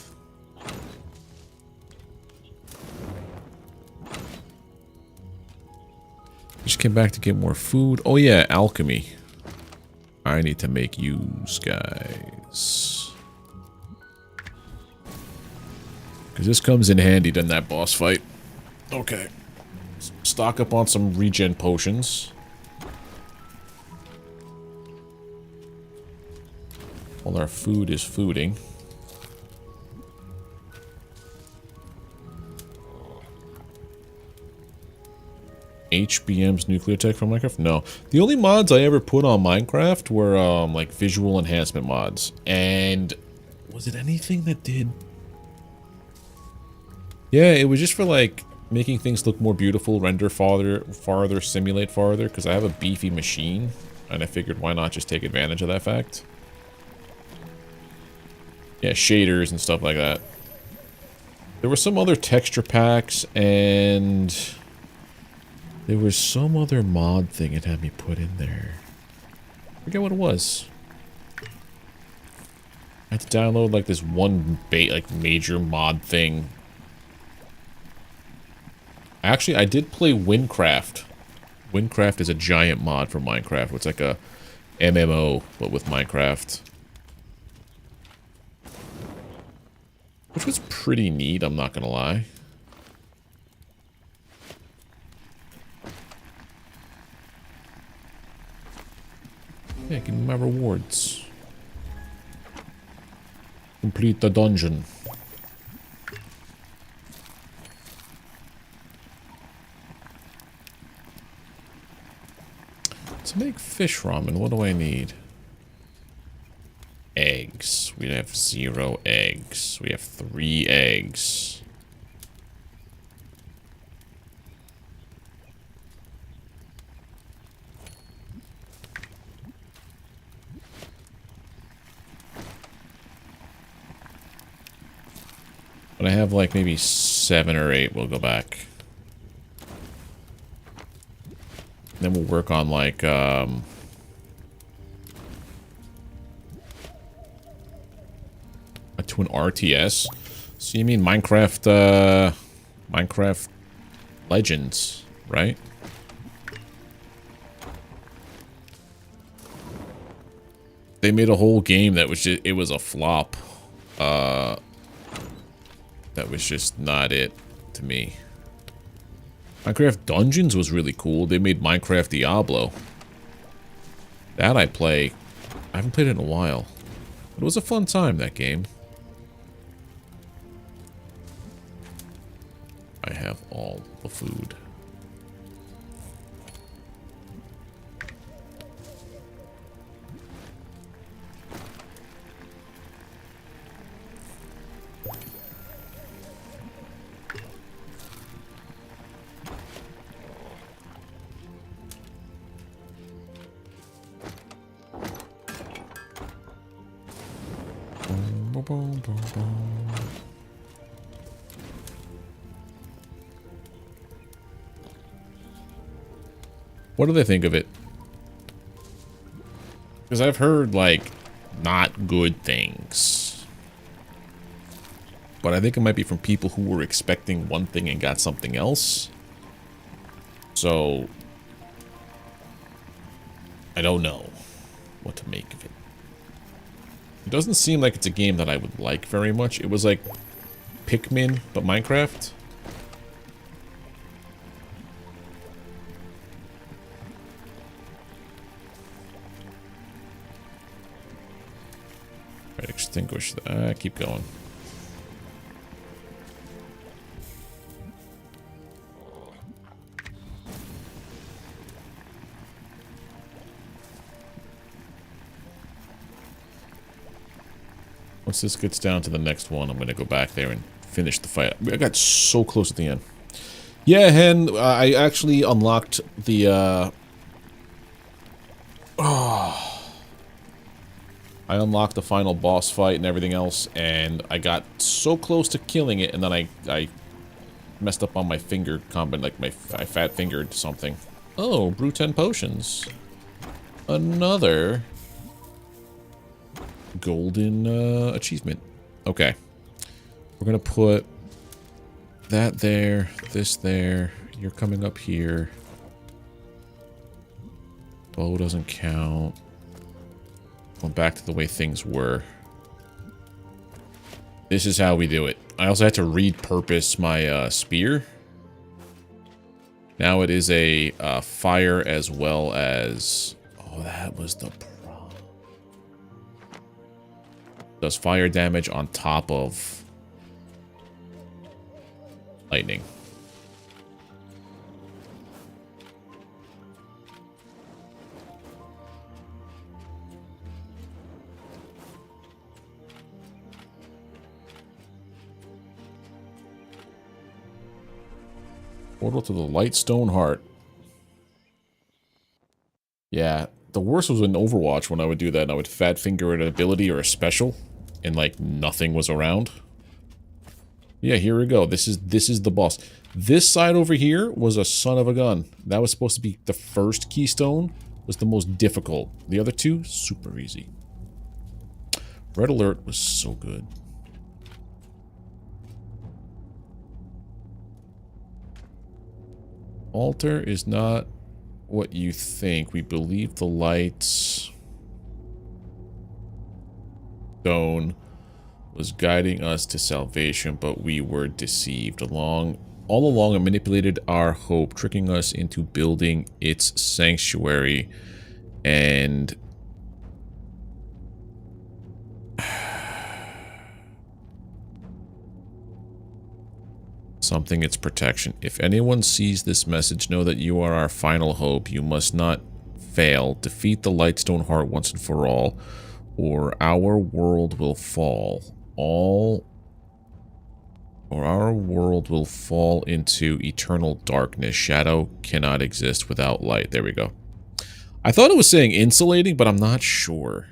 Just came back to get more food. Oh yeah, alchemy. I need to make use, guys. Because this comes in handy in that boss fight. Okay. Stock up on some regen potions. While our food is fooding. HBM's nuclear tech from Minecraft? No. The only mods I ever put on Minecraft were like visual enhancement mods. And was it anything that did Yeah, it was just for like making things look more beautiful, render farther, simulate farther, because I have a beefy machine, and I figured why not just take advantage of that fact. Yeah, shaders and stuff like that. There were some other texture packs, and there was some other mod thing it had me put in there. I forget what it was. I had to download like this one major mod thing. Actually, I did play Windcraft. Windcraft is a giant mod for Minecraft. It's like a MMO, but with Minecraft. Which was pretty neat, I'm not gonna lie. Yeah, give me my rewards. Complete the dungeon. To make fish ramen, what do I need? Eggs. We have 0 eggs. We have 3 eggs. But I have like maybe 7 or 8. We'll go back. Then we'll work on like to an RTS. So you mean Minecraft Minecraft Legends, right? They made a whole game that was just, it was a flop. That was just not it to me. Minecraft Dungeons was really cool. They made Minecraft Diablo. That I play. I haven't played it in a while. But it was a fun time, that game. I have all the food. What do they think of it? Because I've heard, like, not good things. But I think it might be from people who were expecting one thing and got something else. So, I don't know what to make of it. It doesn't seem like it's a game that I would like very much. It was like Pikmin, but Minecraft. Right, extinguish that. Keep going. Once this gets down to the next one, I'm going to go back there and finish the fight. I got so close at the end. Yeah, Hen, I actually unlocked the, I unlocked the final boss fight and everything else, and I got so close to killing it, and then I messed up on my finger combo, like I fat fingered something. Oh, brew 10 potions. Another golden achievement. Okay. We're gonna put that there, this there. You're coming up here. Bow doesn't count. Going back to the way things were. This is how we do it. I also had to repurpose my spear. Now it is a fire as well as... Oh, that was the problem. Does fire damage on top of lightning. Portal to the Lightstone Heart. Yeah, the worst was in Overwatch when I would do that and I would fat finger an ability or a special and like nothing was around. Yeah, here we go. This is the boss. This side over here was a son of a gun. That was supposed to be the first keystone, was the most difficult. The other two, super easy. Red Alert was so good. Altar is not what you think. We believe the lights stone was guiding us to salvation, but we were deceived. All along it manipulated our hope, tricking us into building its sanctuary. And something its protection. If anyone sees this message, know that you are our final hope. You must not fail. Defeat the Lightstone Heart once and for all, or our world will fall. Our world will fall into eternal darkness. Shadow cannot exist without light. There we go. I thought it was saying insulating, but I'm not sure.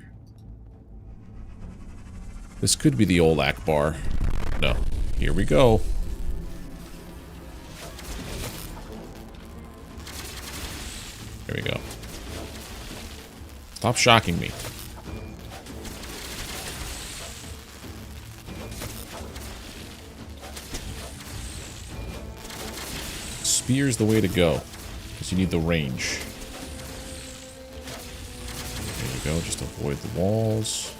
This could be the old Akbar. No. Here we go. There we go. Stop shocking me. Spear's the way to go, because you need the range. There you go, just avoid the walls.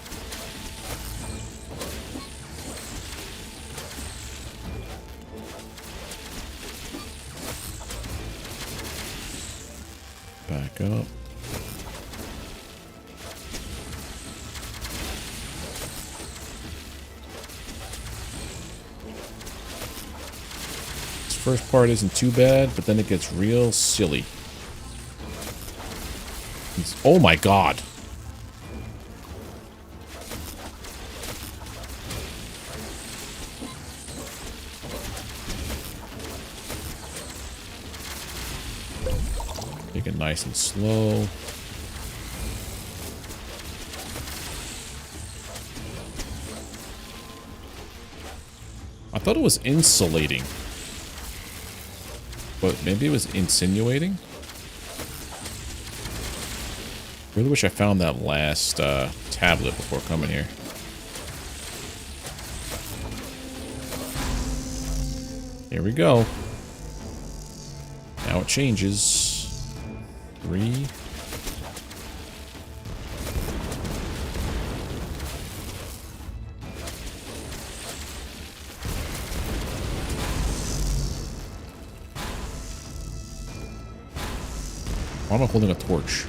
Back up. First part isn't too bad, but then it gets real silly. Oh my god. Take it nice and slow. I thought it was insulating. But maybe it was insinuating? Really wish I found that last tablet before coming here. Here we go. Now it changes. 3. Why am I holding a torch?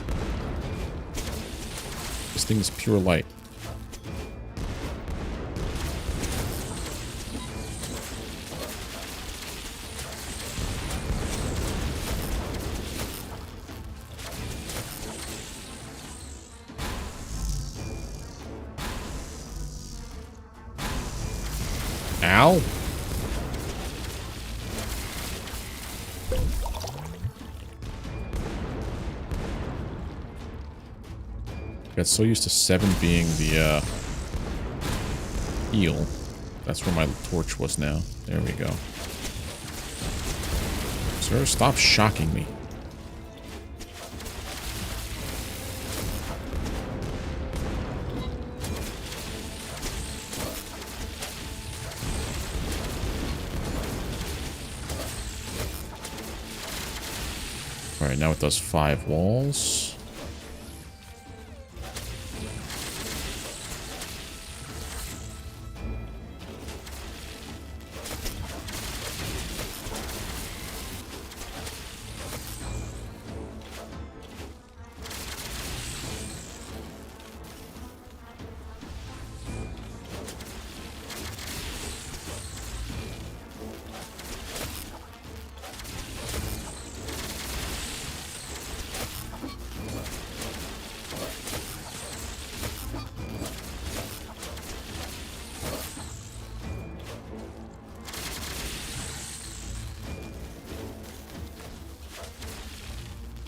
This thing is pure light. Ow! Got so used to 7 being the heal. That's where my torch was now. There we go. Sir, stop shocking me. Alright, now it does 5 walls.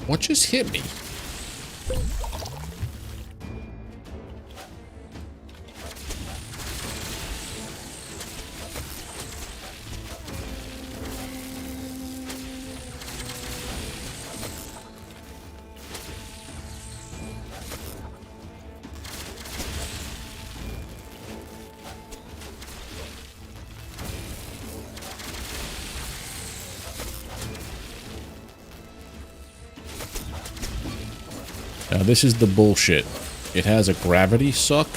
What just hit me? Now this is the bullshit. It has a gravity suck.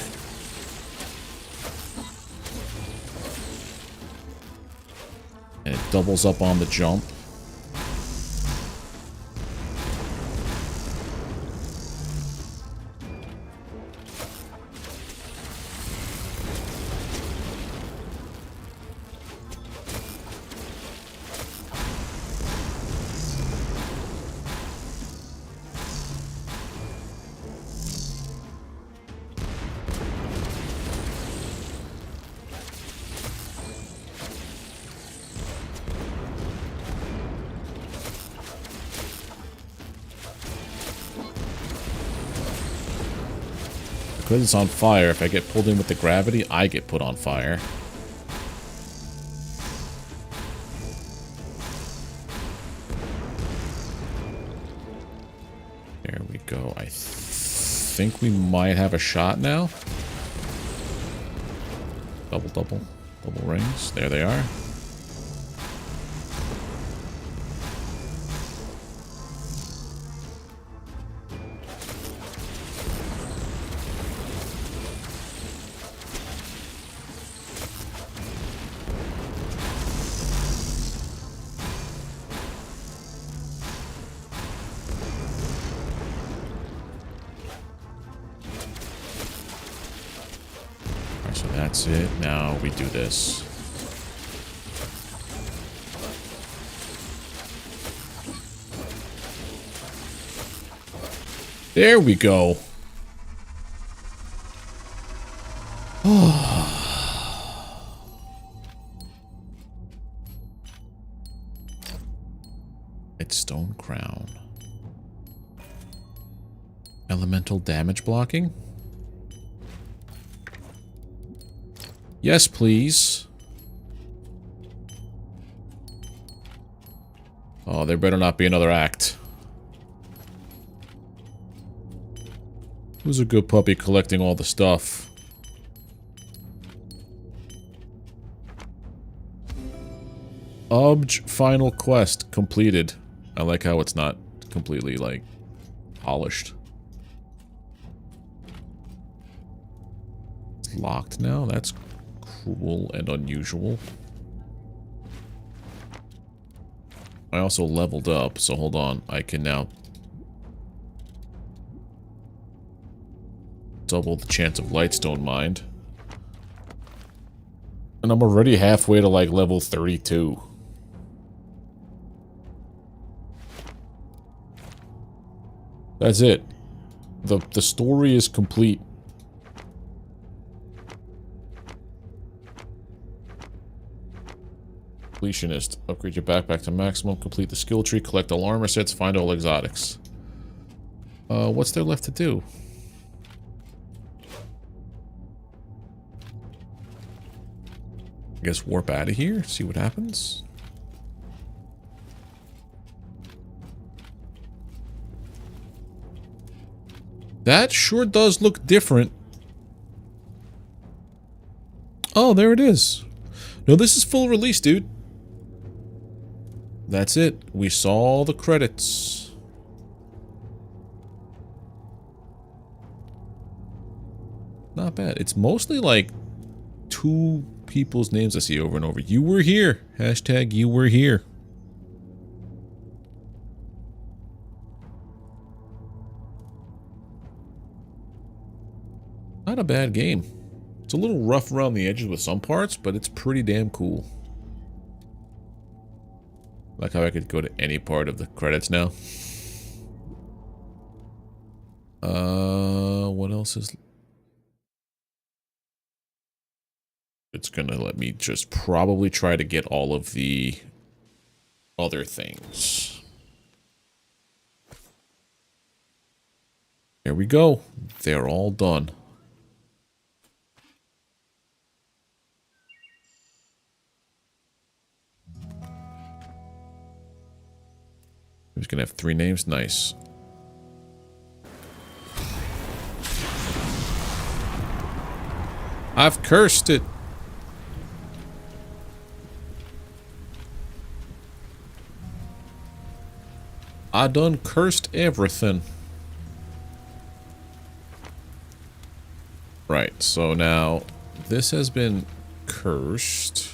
And it doubles up on the jump. Because it's on fire, if I get pulled in with the gravity, I get put on fire. There we go. I think we might have a shot now. Double rings. There they are. So that's it. Now we do this. There we go. It's stone crown. Elemental damage blocking? Yes, please. Oh, there better not be another act. Who's a good puppy collecting all the stuff? Obj final quest completed. I like how it's not completely, like, polished. It's locked now? That's cruel and unusual. I also leveled up, so hold on. I can now double the chance of Lightstone Mind. And I'm already halfway to, like, level 32. That's it. The story is complete. Completionist. Upgrade your backpack to maximum. Complete the skill tree. Collect all armor sets. Find all exotics. What's there left to do? I guess warp out of here. See what happens. That sure does look different. Oh, there it is. No, this is full release, dude. That's it. We saw the credits. Not bad. It's mostly like two people's names I see over and over. You were here. Hashtag you were here. Not a bad game. It's a little rough around the edges with some parts, but it's pretty damn cool. Like how I could go to any part of the credits now. What else is... It's gonna let me just probably try to get all of the other things. There we go. They're all done. Who's gonna have 3 names? Nice. I've cursed it. I done cursed everything. Right, so now this has been cursed.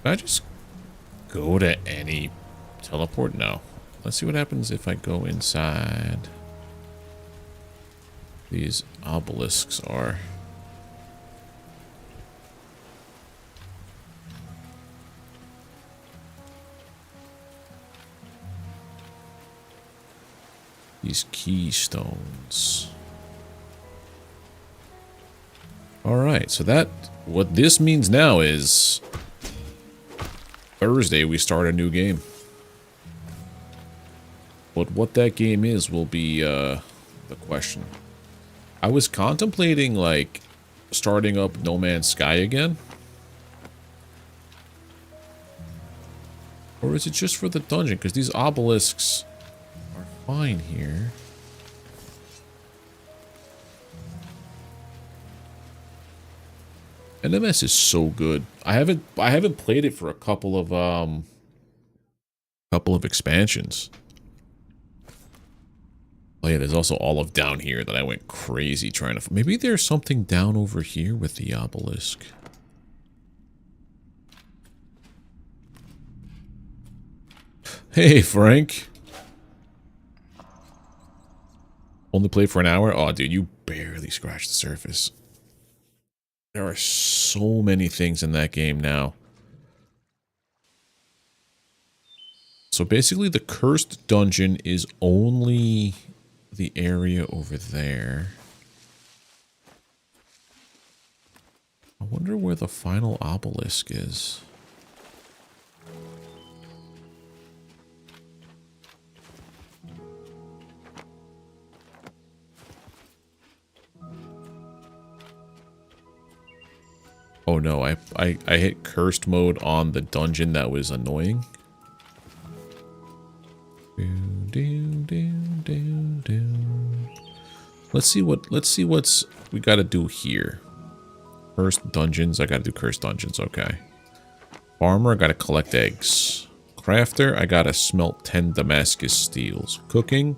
Can I just go to any teleport? No. Let's see what happens if I go inside. These obelisks are. These keystones. Alright, so that, what this means now is Thursday we start a new game. But what that game is will be the question. I was contemplating, like, starting up No Man's Sky again. Or is it just for the dungeon? Because these obelisks are fine here. NMS is so good. I haven't played it for a couple of expansions. Oh yeah, there's also all of down here that I went crazy trying to... Maybe there's something down over here with the obelisk. Hey, Frank. Only played for an hour? Oh, dude, you barely scratched the surface. There are so many things in that game now. So basically the cursed dungeon is only the area over there. I wonder where the final obelisk is. Oh no, I hit cursed mode on the dungeon that was annoying. Let's see what's we gotta do here. Cursed dungeons, I gotta do cursed dungeons, okay. Farmer, I gotta collect eggs. Crafter, I gotta smelt 10 Damascus steels. Cooking,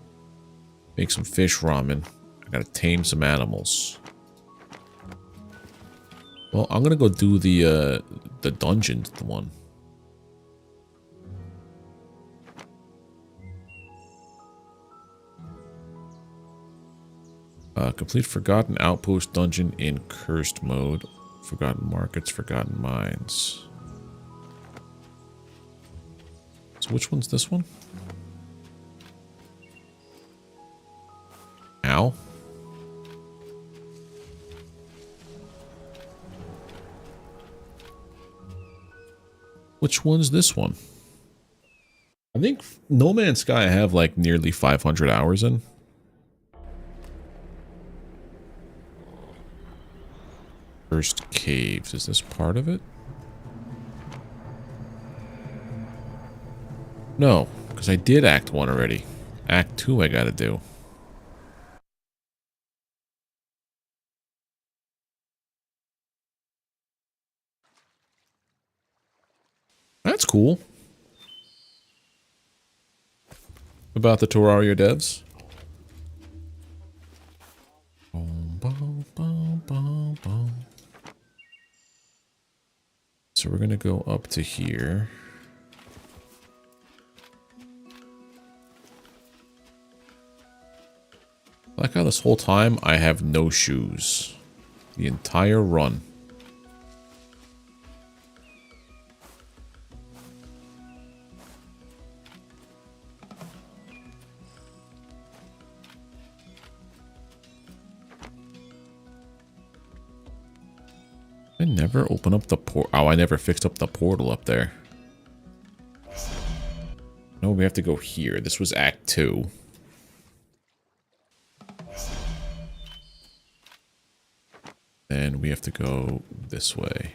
make some fish ramen. I gotta tame some animals. Well, I'm gonna go do the dungeons one. Complete Forgotten Outpost dungeon in cursed mode. Forgotten markets, forgotten mines. So which one's this one? Ow. Which one's this one? I think No Man's Sky I have like nearly 500 hours in. First caves, is this part of it? No, because I did Act 1 already. Act 2 I gotta do. That's cool. About the Terraria devs. So we're gonna go up to here. I like how this whole time I have no shoes. The entire run. I never open up the port. Oh, I never fixed up the portal up there. No, we have to go here. This was Act 2. And we have to go this way.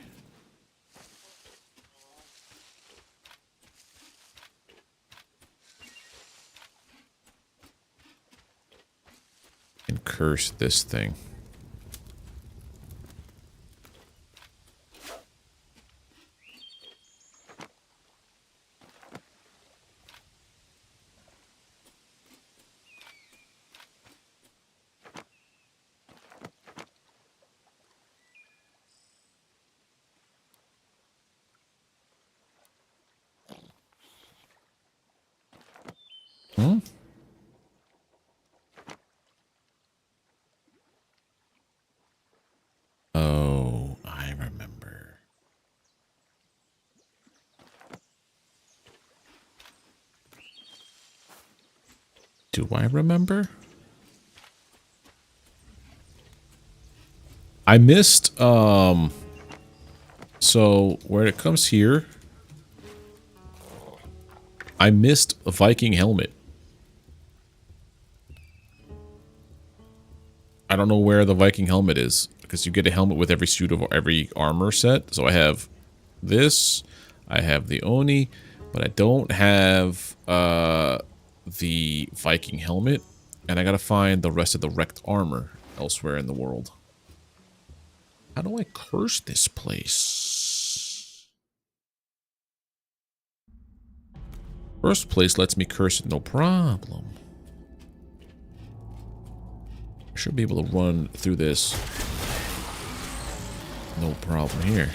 And curse this thing. Hmm? Oh, I remember. Do I remember? I missed, so where it comes here, I missed a Viking helmet. I don't know where the Viking helmet is, because you get a helmet with every suit of every armor set. So I have this, I have the Oni, but I don't have the Viking helmet, and I gotta find the rest of the wrecked armor elsewhere in the world. How do I curse this place? First place lets me curse it, no problem. I should be able to run through this. No problem here.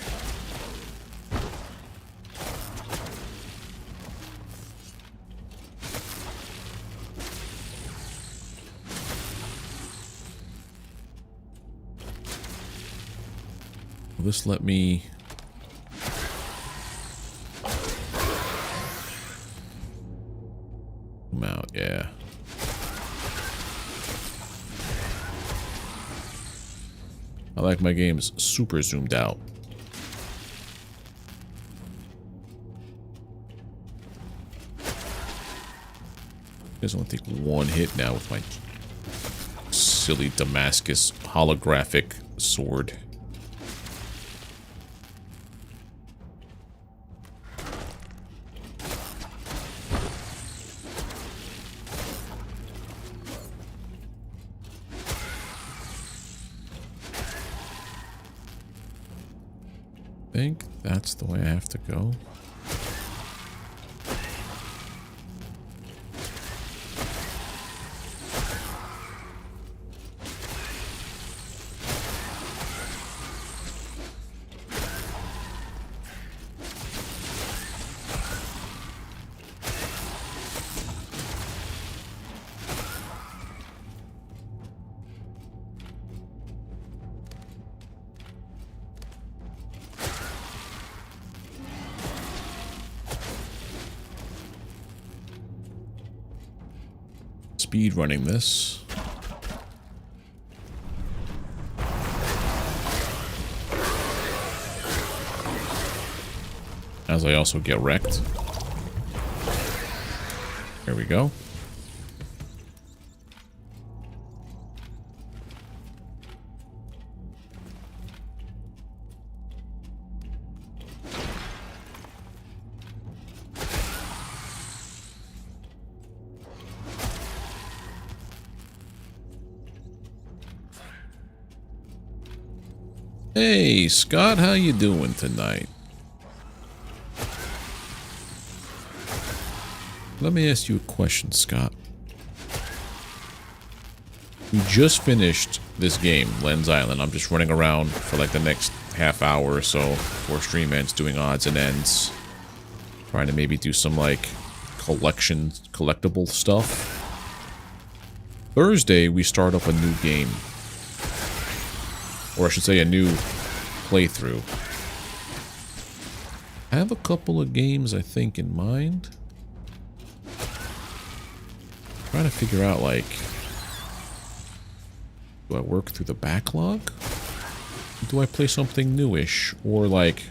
Will this let me... Come out, yeah. I like my games super zoomed out. I guess I'll take one hit now with my silly Damascus holographic sword. I think that's the way I have to go. Speed running this. As I also get wrecked. There we go. Hey, Scott, how you doing tonight? Let me ask you a question, Scott. We just finished this game, Lens Island. I'm just running around for like the next half hour or so before stream ends, doing odds and ends. Trying to maybe do some like collectible stuff. Thursday, we start up a new game. Or I should say a new playthrough. I have a couple of games I think in mind. Trying to figure out like, do I work through the backlog? do I play something newish or like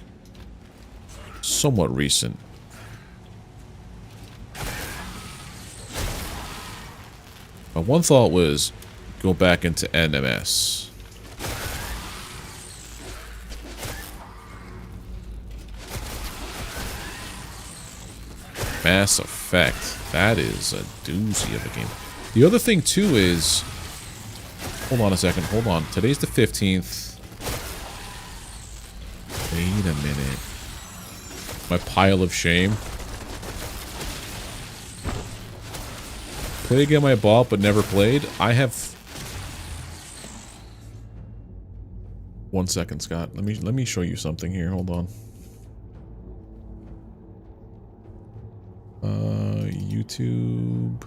somewhat recent? My one thought was go back into NMS. Mass Effect. That is a doozy of a game. The other thing too is, hold on a second, hold on. Today's the 15th. Wait a minute. My pile of shame. Play a game I bought but never played. I have... 1 second, Scott. Let me show you something here. Hold on. YouTube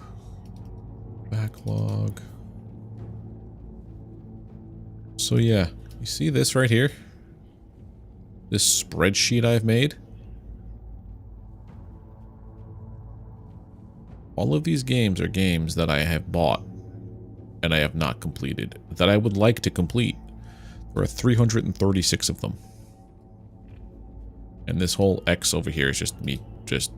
backlog. So yeah, you see this right here? This spreadsheet I've made? All of these games are games that I have bought and I have not completed, that I would like to complete. There are 336 of them. And this whole X over here is just me just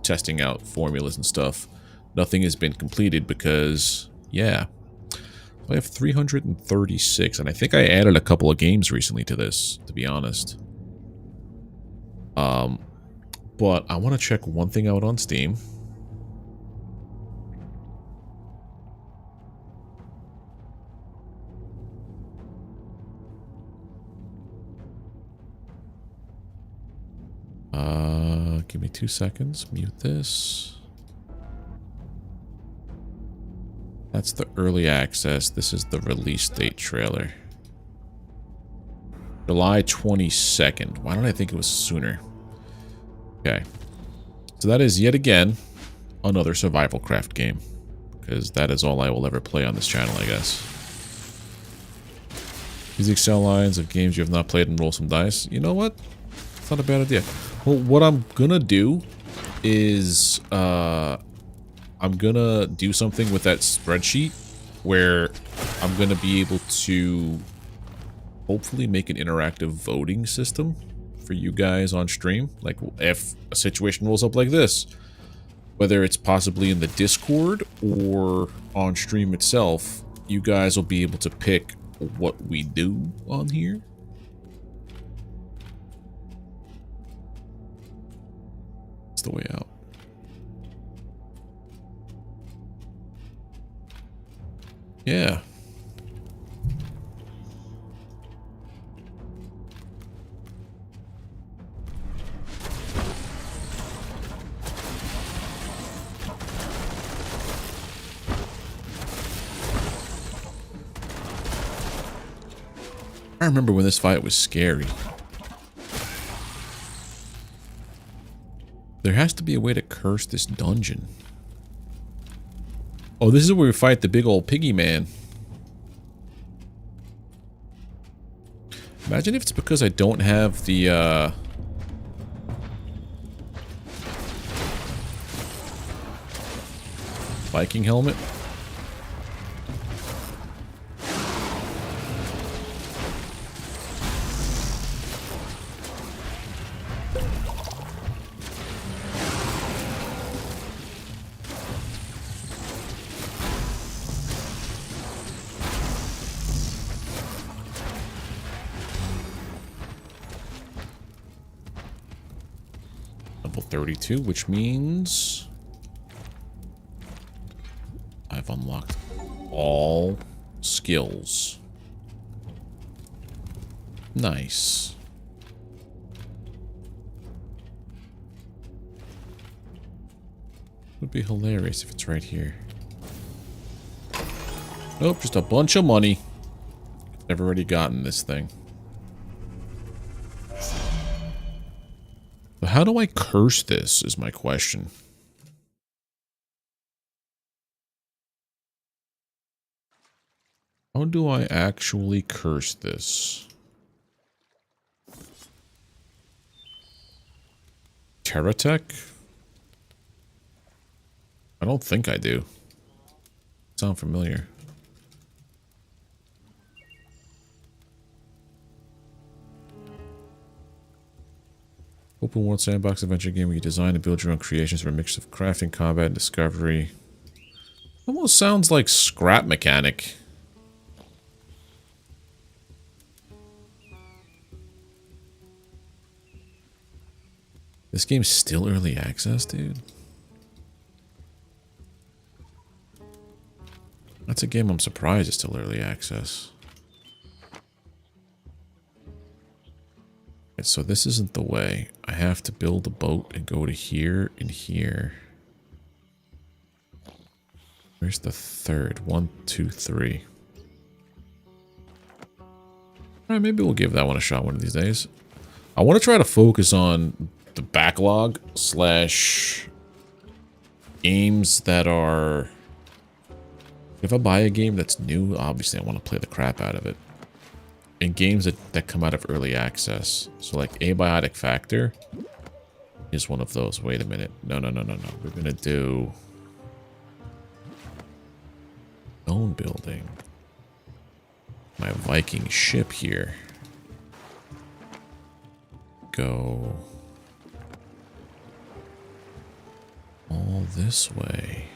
testing out formulas and stuff. Nothing has been completed because, yeah. I have 336, and I think I added a couple of games recently to this, to be honest. But I want to check one thing out on Steam. Give me 2 seconds. Mute this. That's the early access. This is the release date trailer. July 22nd. Why don't I think it was sooner? Okay. So that is yet again another survival craft game. Because that is all I will ever play on this channel, I guess. Use the Excel lines of games you have not played and roll some dice. You know what? It's not a bad idea. Well, what I'm gonna do is, I'm gonna do something with that spreadsheet where I'm gonna be able to hopefully make an interactive voting system for you guys on stream. Like, if a situation rolls up like this, whether it's possibly in the Discord or on stream itself, you guys will be able to pick what we do on here. It's the way out. Yeah. I remember when this fight was scary. There has to be a way to curse this dungeon. Oh, this is where we fight the big old piggy man. Imagine if it's because I don't have the, Viking helmet. Level 32, which means I've unlocked all skills. Nice. Would be hilarious if it's right here. Nope, just a bunch of money. I've already gotten this thing. But how do I curse this is my question. How do I actually curse this? Terratech? I don't think I do. Sound familiar. open world sandbox adventure game where you design and build your own creations for a mix of crafting, combat, and discovery. Almost sounds like Scrap Mechanic. This game's still early access, dude. That's a game I'm surprised is still early access. Okay, so this isn't the way. I have to build a boat and go to here and here. Where's the third? 1, 2, 3. Alright, maybe we'll give that one a shot one of these days. I want to try to focus on the backlog slash games that are... If I buy a game that's new, obviously I want to play the crap out of it. And games that come out of early access. So like Abiotic Factor is one of those. Wait a minute. No. We're going to do... Stone building. My Viking ship here. Go... all this way.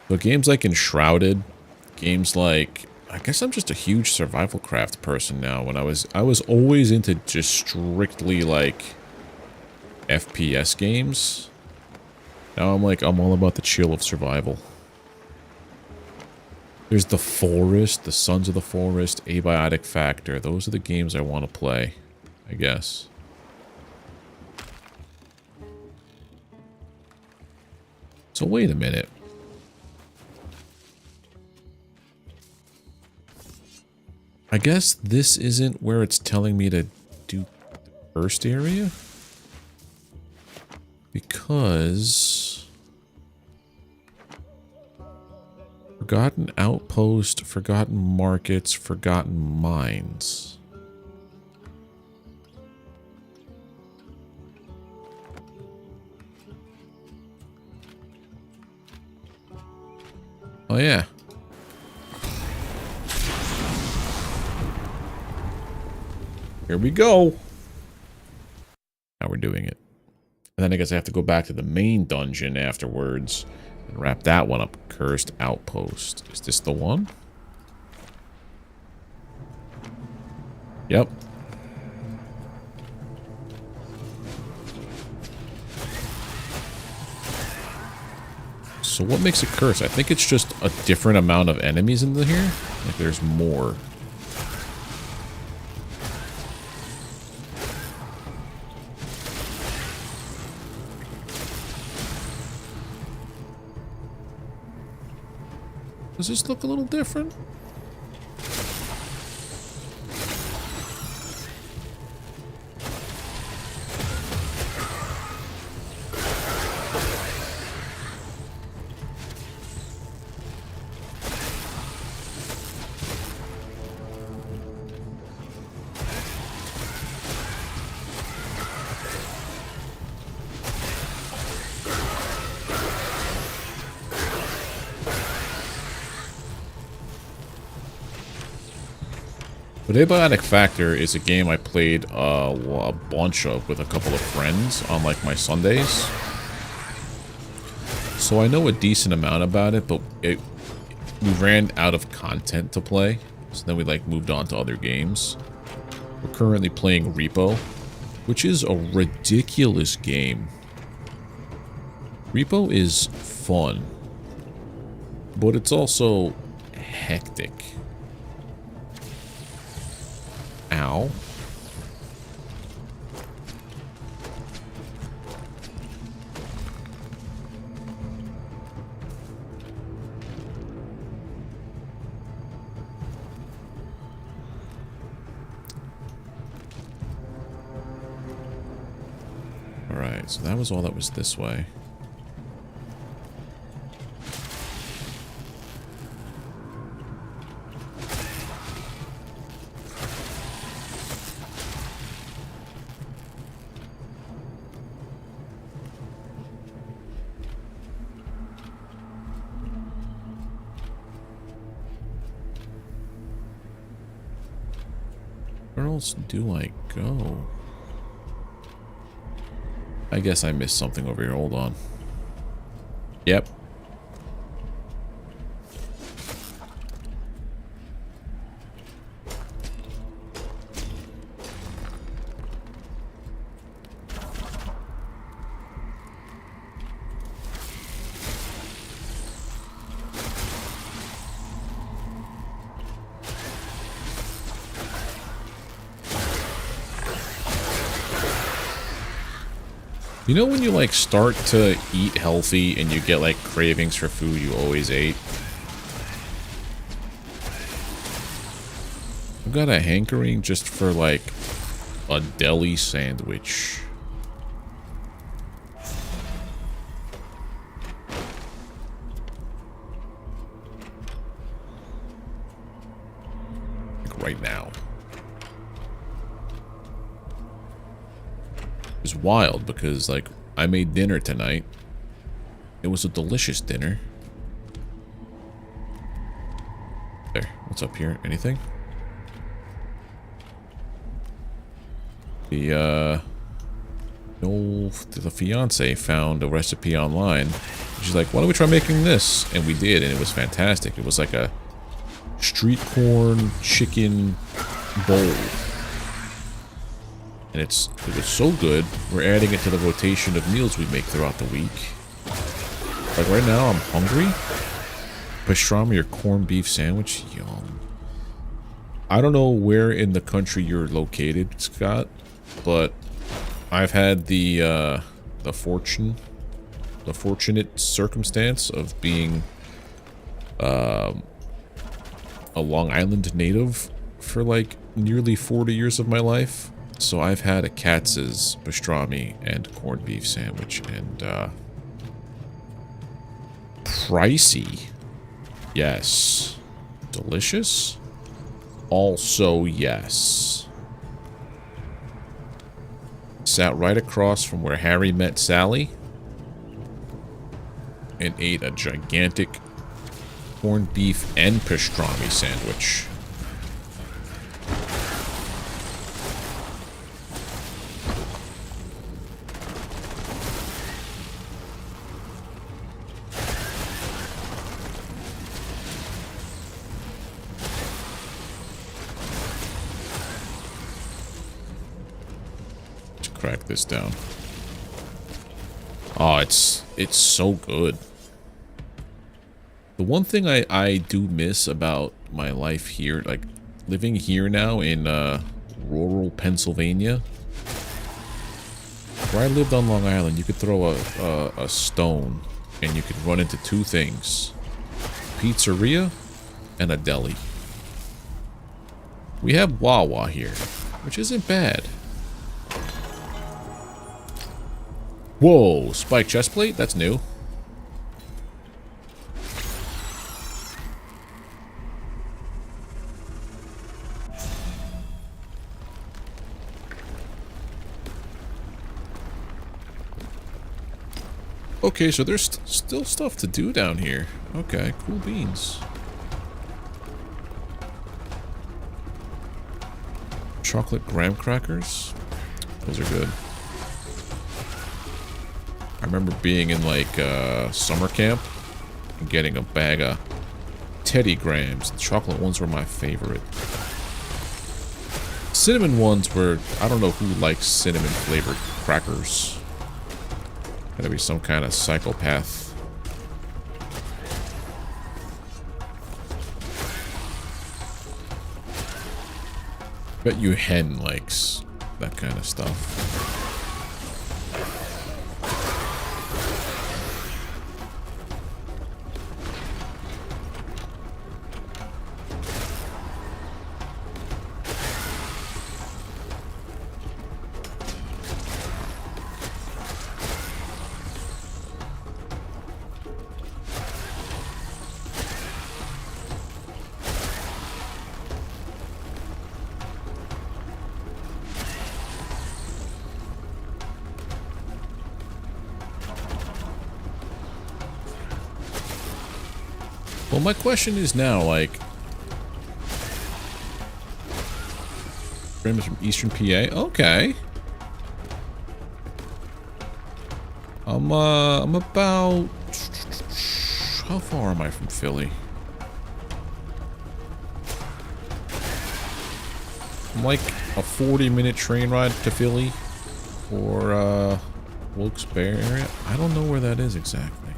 So games like Enshrouded, games like... I guess I'm just a huge survival craft person now. When I was always into just strictly like FPS games. Now I'm all about the chill of survival. There's The Forest, The Sons of the Forest, Abiotic Factor. Those are the games I want to play, I guess. So wait a minute. I guess this isn't where it's telling me to do the first area? Because... Forgotten Outpost, Forgotten Markets, Forgotten Mines. Oh yeah. Here we go. Now we're doing it. And then I guess I have to go back to the main dungeon afterwards and wrap that one up. Cursed Outpost. Is this the one? Yep. So what makes it cursed? I think it's just a different amount of enemies in here. Like there's more. Does this look a little different? But Abiotic Factor is a game I played a bunch of with a couple of friends on like my Sundays. So I know a decent amount about it, but we ran out of content to play. So then we like moved on to other games. We're currently playing Repo, which is a ridiculous game. Repo is fun, but it's also hectic. Ow. Alright, so that was all that was this way. Where else do I go? I guess I missed something over here. Hold on. Yep. You know when you like start to eat healthy and you get like cravings for food you always ate? I've got a hankering just for like a deli sandwich. Like right now. It's wild because, like, I made dinner tonight. It was a delicious dinner. There. What's up here? Anything? The fiance found a recipe online. She's like, why don't we try making this? And we did, and it was fantastic. It was like a street corn chicken bowl. And it was so good, we're adding it to the rotation of meals we make throughout the week. Like right now, I'm hungry. Pastrami or corned beef sandwich, yum. I don't know where in the country you're located, Scott, but I've had the fortunate circumstance of being a Long Island native for like nearly 40 years of my life. So I've had a Katz's pastrami and corned beef sandwich, and pricey. Yes. Delicious? Also yes. Sat right across from where Harry met Sally and ate a gigantic corned beef and pastrami sandwich. Crack this down. Oh, it's so good. The one thing I do miss about my life here, like living here now in rural Pennsylvania, where I lived on Long Island, you could throw a stone and you could run into two things: pizzeria and a deli. We have Wawa here, which isn't bad. Whoa, spike chestplate? That's new. Okay, so there's still stuff to do down here. Okay, cool beans. Chocolate graham crackers? Those are good. I remember being in like summer camp and getting a bag of Teddy Grahams. The chocolate ones were my favorite. Cinnamon ones were, I don't know who likes cinnamon flavored crackers. Gotta be some kind of psychopath. Bet you Hen likes that kind of stuff. Well, my question is now, like, Livestream is from Eastern PA. Okay. I'm about... How far am I from Philly? I'm like a 40-minute train ride to Philly. Or, Wilkes-Barre area. I don't know where that is exactly.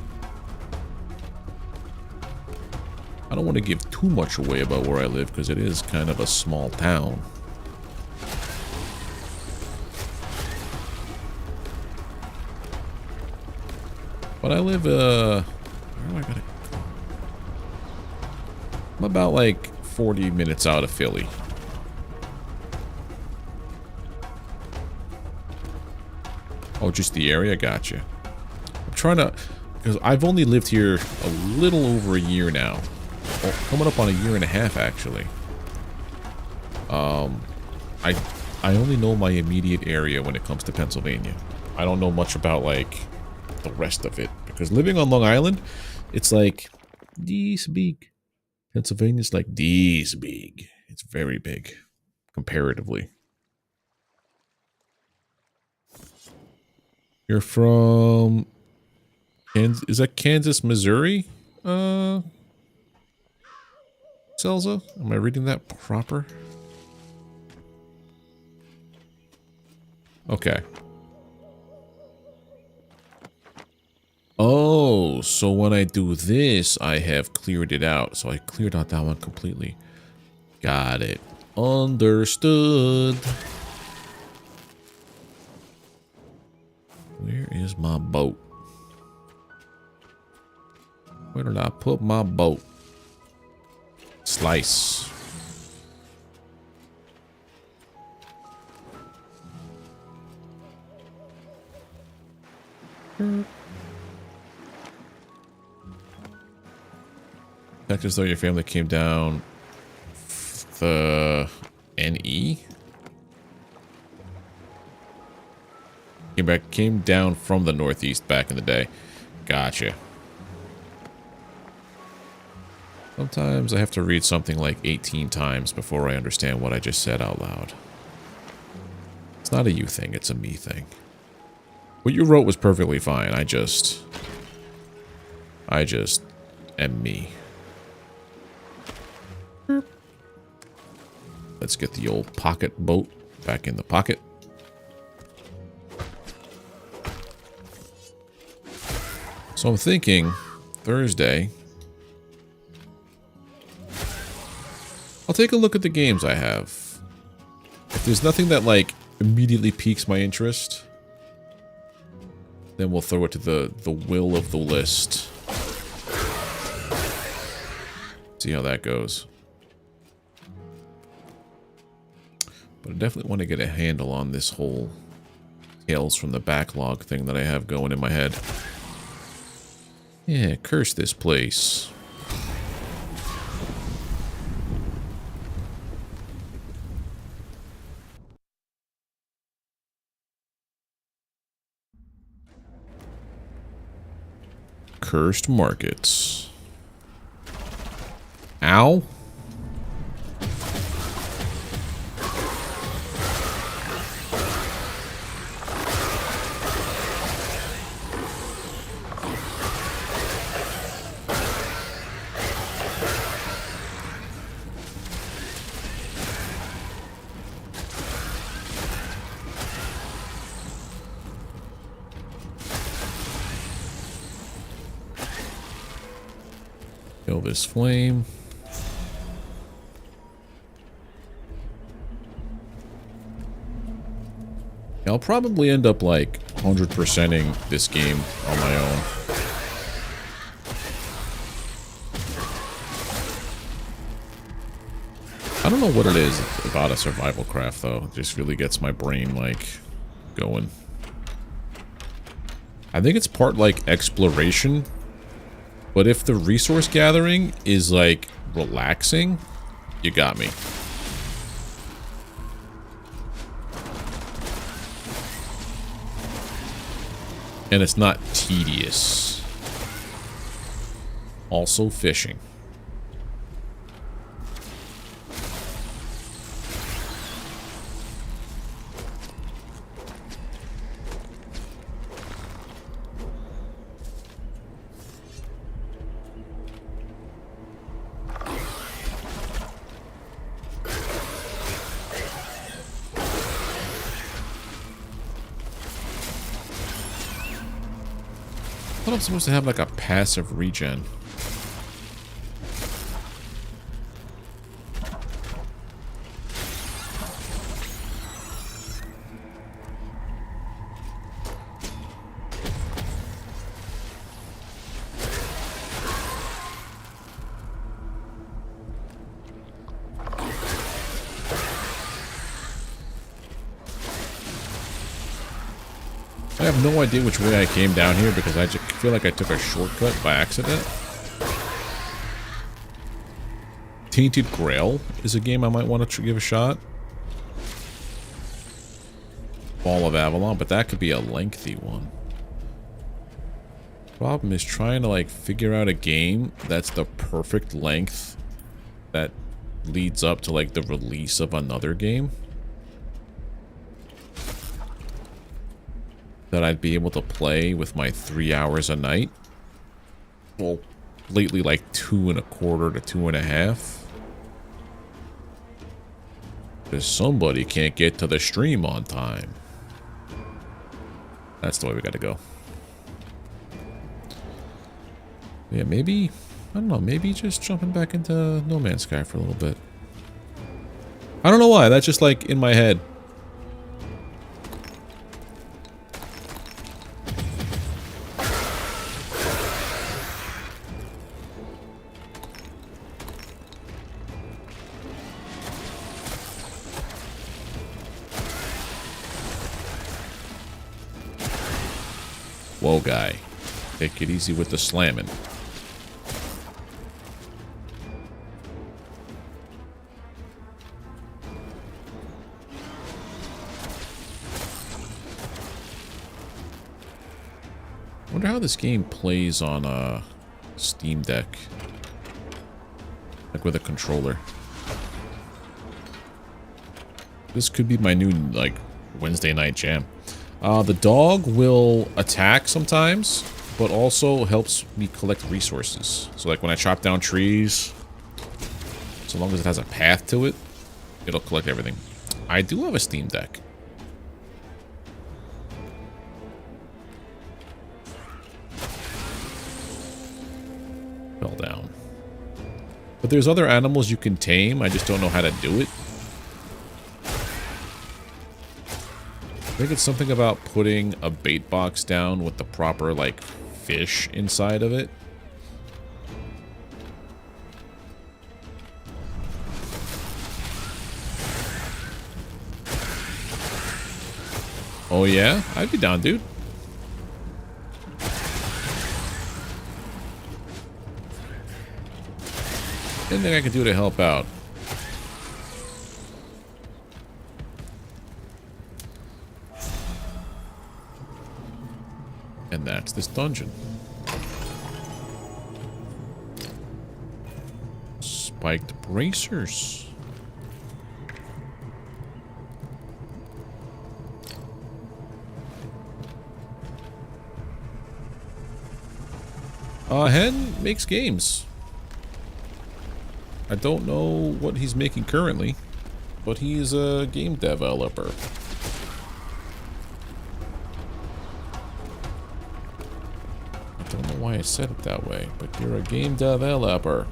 I don't want to give too much away about where I live because it is kind of a small town. But I live, where do I gotta go? I'm about like 40 minutes out of Philly. Oh, just the area? Gotcha. I'm trying to... Because I've only lived here a little over a year now. Well, coming up on a year and a half, actually. I only know my immediate area when it comes to Pennsylvania. I don't know much about, like, the rest of it. Because living on Long Island, it's like, this big. Pennsylvania's like, this big. It's very big, comparatively. You're from... Is that Kansas, Missouri? Selza? Am I reading that proper? Okay. Oh, so when I do this, I have cleared it out. So I cleared out that one completely. Got it. Understood. Where is my boat? Where did I put my boat? Slice. Act as though your family came down the NE? Came down from the Northeast back in the day. Gotcha. Sometimes I have to read something like 18 times before I understand what I just said out loud. It's not a you thing, it's a me thing. What you wrote was perfectly fine. I just am me. Let's get the old pocket boat back in the pocket. So I'm thinking Thursday, I'll take a look at the games I have. If there's nothing that like immediately piques my interest, then we'll throw it to the will of the list. See how that goes. But I definitely want to get a handle on this whole Tales from the Backlog thing that I have going in my head. Yeah, curse this place. Cursed markets. Ow. Kill this flame. I'll probably end up like 100%ing this game on my own. I don't know what it is about a survival craft though. It just really gets my brain like going. I think it's part like exploration. But if the resource gathering is, like, relaxing, you got me. And it's not tedious. Also fishing. thought I'm supposed to have like a passive regen. I have no idea which way I came down here because I just feel like I took a shortcut by accident. Tainted Grail is a game I might want to give a shot. Ball of Avalon, but that could be a lengthy one. Problem is trying to like figure out a game that's the perfect length that leads up to like the release of another game that I'd be able to play with my 3 hours a night. Well, lately like 2.25 to 2.5. Because somebody can't get to the stream on time. That's the way we gotta go. Yeah, maybe, I don't know, maybe just jumping back into No Man's Sky for a little bit. I don't know why, that's just like in my head. Whoa, guy. Take it easy with the slamming. Wonder how this game plays on a Steam Deck. Like with a controller. This could be my new, like, Wednesday night jam. The dog will attack sometimes, but also helps me collect resources. So like when I chop down trees, so long as it has a path to it, it'll collect everything. I do have a Steam Deck. Fell down. But there's other animals you can tame, I just don't know how to do it. I think it's something about putting a bait box down with the proper, like, fish inside of it. Oh yeah? I'd be down, dude. Anything I can do to help out. And that's this dungeon. Spiked bracers. Hen makes games. I don't know what he's making currently, but he's a game developer. I don't know why I said it that way, but you're a game developer.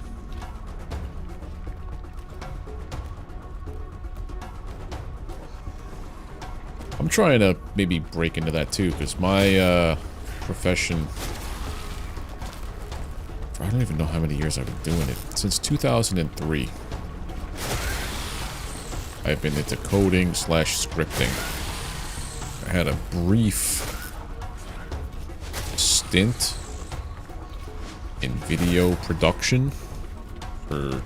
I'm trying to maybe break into that too, because my profession, I don't even know how many years I've been doing it. Since 2003. I've been into coding / scripting. I had a brief stint in video production for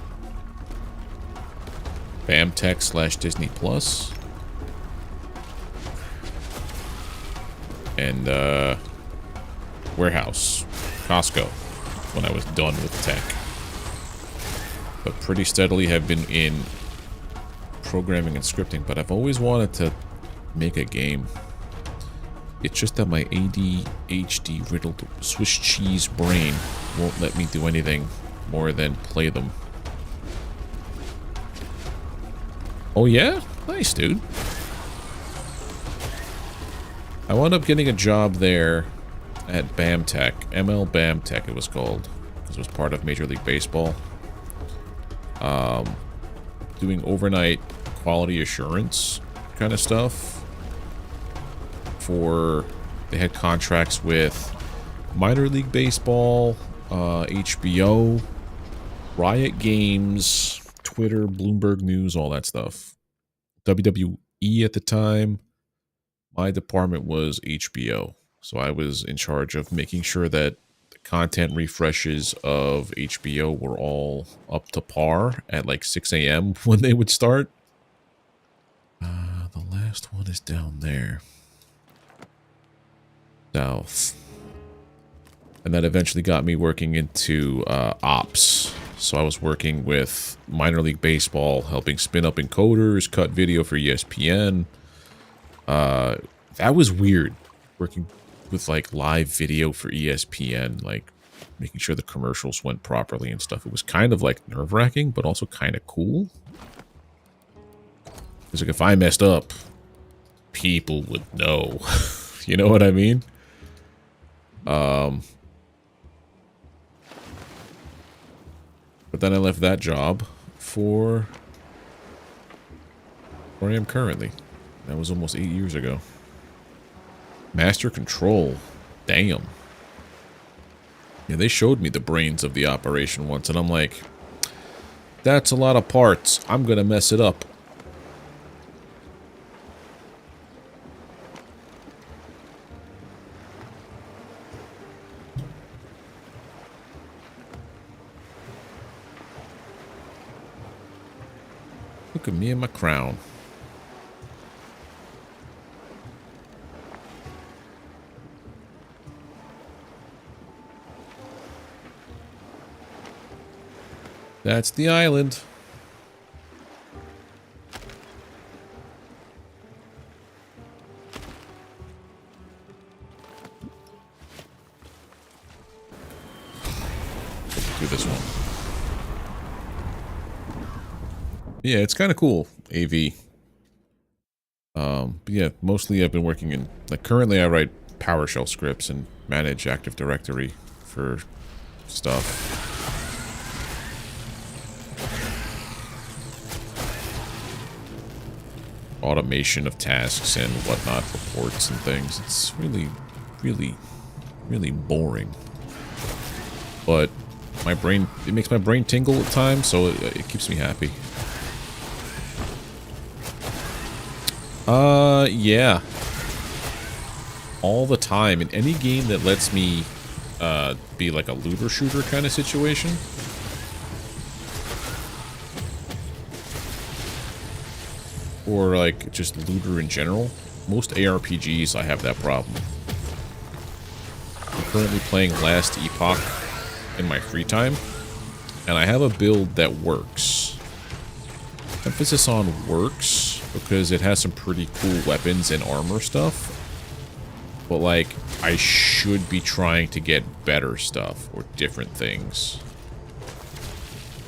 BAMTech / Disney Plus. And warehouse, Costco, when I was done with tech. But pretty steadily have been in programming and scripting, but I've always wanted to make a game. It's just that my ADHD riddled Swiss cheese brain won't let me do anything more than play them. Oh yeah? Nice, dude. I wound up getting a job there at BAMTech, ML BAMTech it was called, because it was part of Major League Baseball. Doing overnight quality assurance kind of stuff for, they had contracts with Minor League Baseball, HBO, Riot Games, Twitter, Bloomberg News, all that stuff. WWE at the time. My department was HBO. So I was in charge of making sure that the content refreshes of HBO were all up to par at like 6 a.m. when they would start. The last one is down there. South. And that eventually got me working into ops. So I was working with Minor League Baseball, helping spin up encoders, cut video for ESPN. That was weird, working with like live video for ESPN, like making sure the commercials went properly and stuff. It was kind of like nerve-wracking, but also kind of cool. Because like if I messed up, people would know. You know what I mean? But then I left that job for where I am currently. That was almost 8 years ago. Master Control. Damn. Yeah, they showed me the brains of the operation once, and I'm like, that's a lot of parts. I'm gonna mess it up. Look at me and my crown. That's the island. Do this one. Yeah, it's kind of cool, AV. But yeah, mostly I've been working in, like, currently I write PowerShell scripts and manage Active Directory for stuff. Automation of tasks and whatnot, reports and things. It's really, really, really boring. But my brain, it makes my brain tingle at times, so it keeps me happy. Yeah. All the time. In any game that lets me be like a looter shooter kind of situation. Or like just looter in general. Most ARPGs I have that problem. I'm currently playing Last Epoch in my free time. And I have a build that works. Emphasis on works because it has some pretty cool weapons and armor stuff. But like, I should be trying to get better stuff or different things.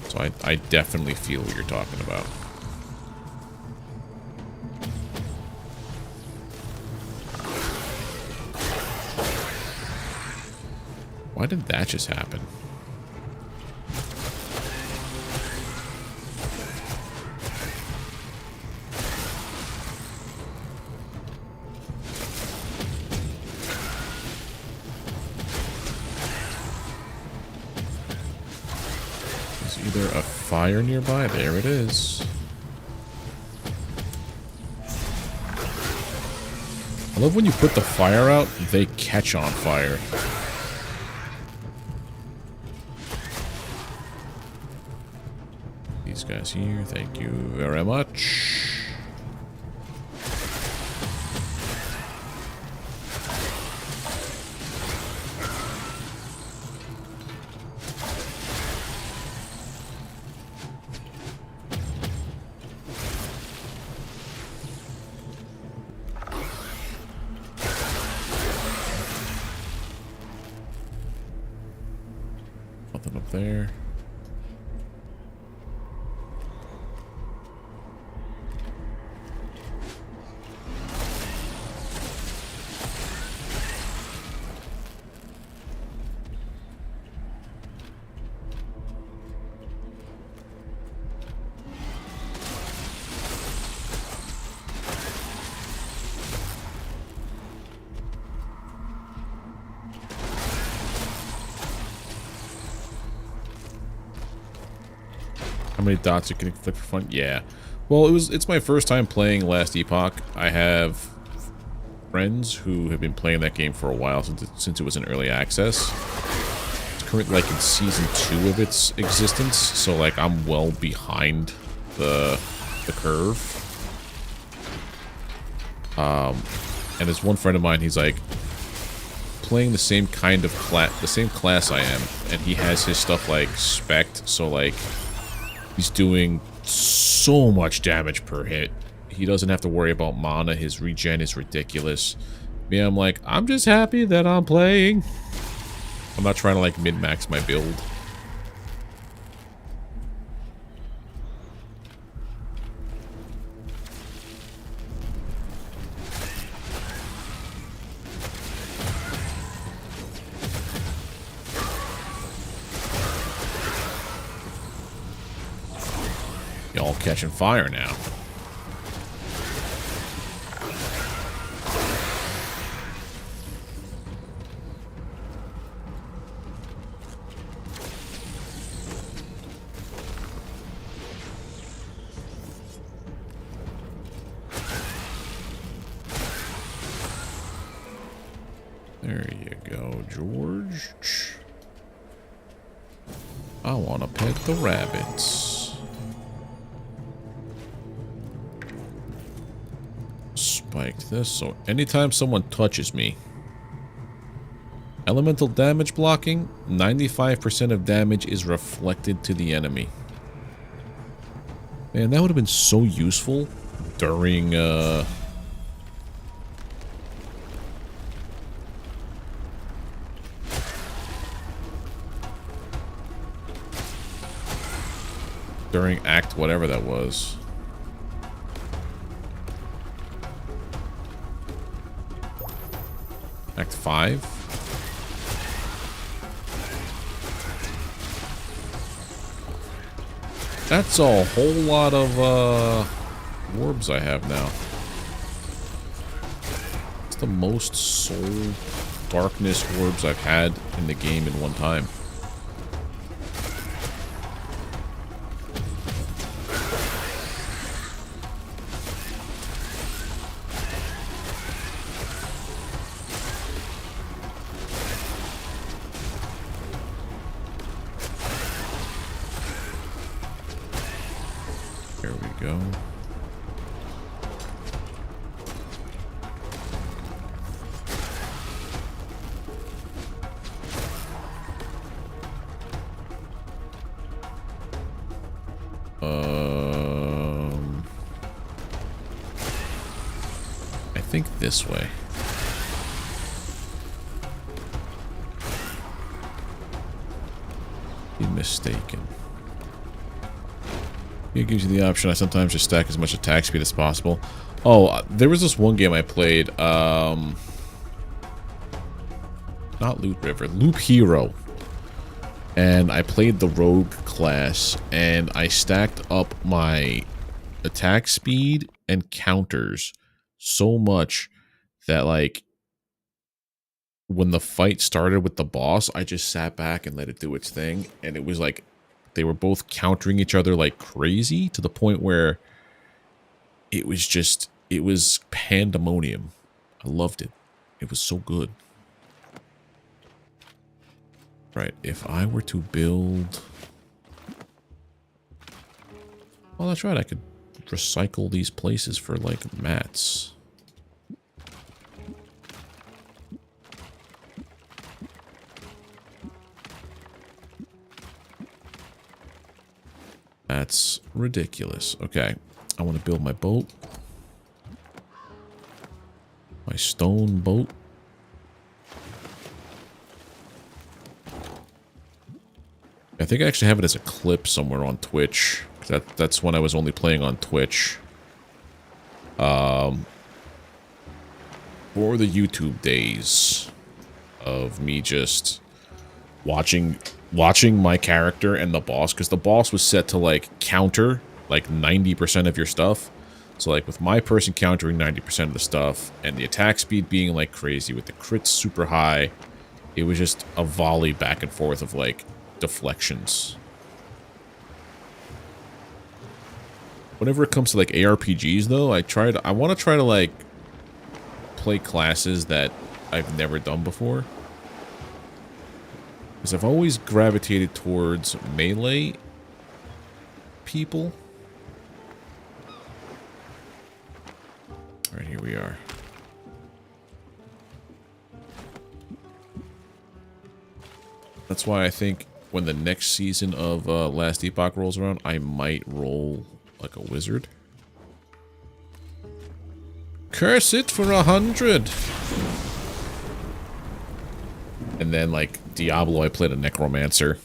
So I definitely feel what you're talking about. Why did that just happen? There's either a fire nearby. There it is. I love when you put the fire out, they catch on fire. These guys here, thank you very much. Nothing up there. many dots you can inflict for fun? Yeah. Well, it's my first time playing Last Epoch. I have friends who have been playing that game for a while since it was in early access. It's currently like in season 2 of its existence, so like I'm well behind the curve. And there's one friend of mine, he's like playing the same kind of class I am, and he has his stuff like spec'd, so like he's doing so much damage per hit. He doesn't have to worry about mana. His regen is ridiculous. Me, I'm like, I'm just happy that I'm playing. I'm not trying to like min-max my build. Y'all catching fire now. There you go, George. I want to pet the rabbits. Spiked this, so anytime someone touches me, elemental damage blocking, 95% of damage is reflected to the enemy. Man, that would have been so useful during, during act whatever that was. Act 5? That's a whole lot of orbs I have now. It's the most soul darkness orbs I've had in the game in one time. There we go. I think this way. Be mistaken. It gives you the option. I sometimes just stack as much attack speed as possible. Oh, there was this one game I played. Not Loot River, Loop Hero. And I played the Rogue class, and I stacked up my attack speed and counters so much that, like, when the fight started with the boss, I just sat back and let it do its thing, and it was like they were both countering each other like crazy to the point where it was pandemonium. I loved it. It was so good. Right, if I were to build... Well, that's right, I could recycle these places for, like, mats. That's ridiculous. Okay, I want to build my boat. My stone boat. I think I actually have it as a clip somewhere on Twitch. That's when I was only playing on Twitch. For the YouTube days of me just watching my character and the boss, because the boss was set to like counter like 90% of your stuff. So like with my person countering 90% of the stuff and the attack speed being like crazy with the crits super high, it was just a volley back and forth of like deflections. Whenever it comes to like ARPGs though, I want to try to like play classes that I've never done before. Because I've always gravitated towards melee people. Alright, here we are. That's why I think when the next season of Last Epoch rolls around, I might roll like a wizard. Curse it for 100! And then, like, Diablo, I played a necromancer.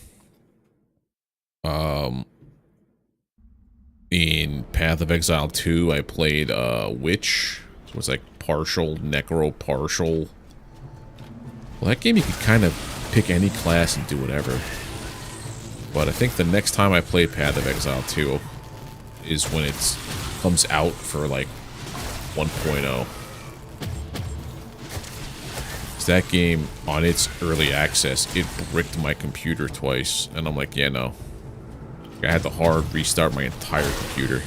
In Path of Exile 2, I played witch. So it was like partial, necro, partial. Well, that game you could kind of pick any class and do whatever. But I think the next time I play Path of Exile 2 is when it comes out for, like, 1.0. That game, on its early access, it bricked my computer twice. And I'm like, yeah, no. I had to hard restart my entire computer.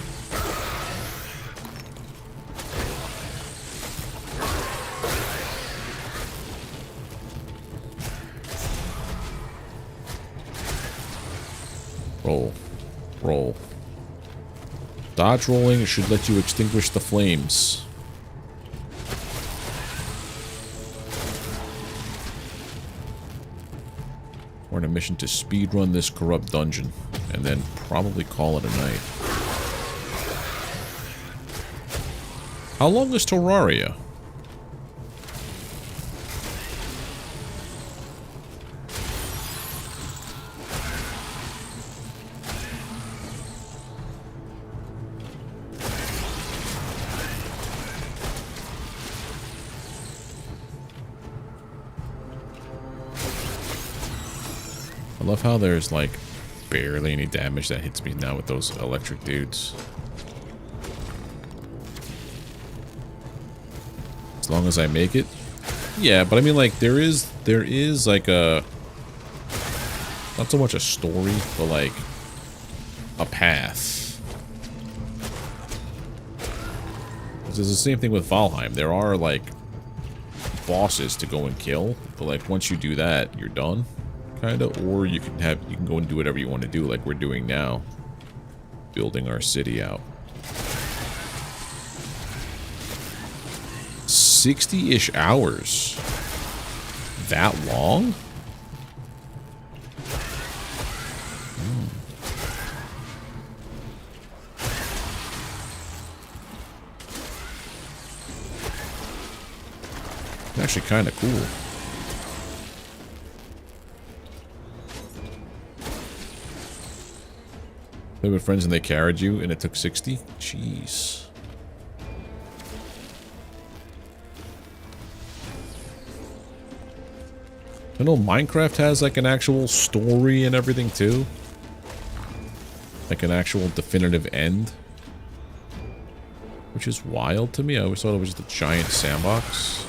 Roll. Roll. Dodge rolling should let you extinguish the flames. We're on a mission to speedrun this corrupt dungeon, and then probably call it a night. How long is Terraria? I love how there's, like, barely any damage that hits me now with those electric dudes. As long as I make it. Yeah, but I mean, like, there is like a... not so much a story, but, like, a path. It's the same thing with Valheim. There are, like, bosses to go and kill, but, like, once you do that, you're done. Kinda, or you can go and do whatever you want to do, like we're doing now, building our city out. 60-ish hours. That long? Actually, kind of cool. They were friends and they carried you and it took 60? Jeez. I know Minecraft has like an actual story and everything too. Like an actual definitive end. Which is wild to me. I always thought it was just a giant sandbox.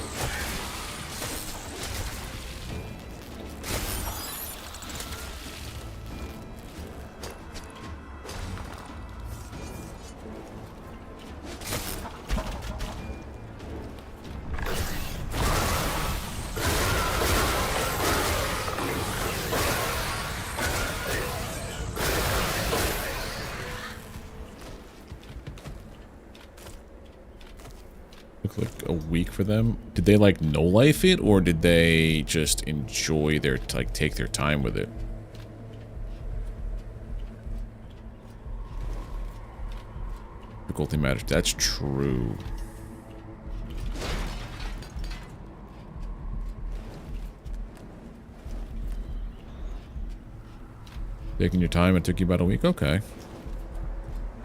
Like a week for them. Did they like no life it, or did they just enjoy their like take their time with it? Difficulty matters. That's true. Taking your time, it took you about a week. Okay.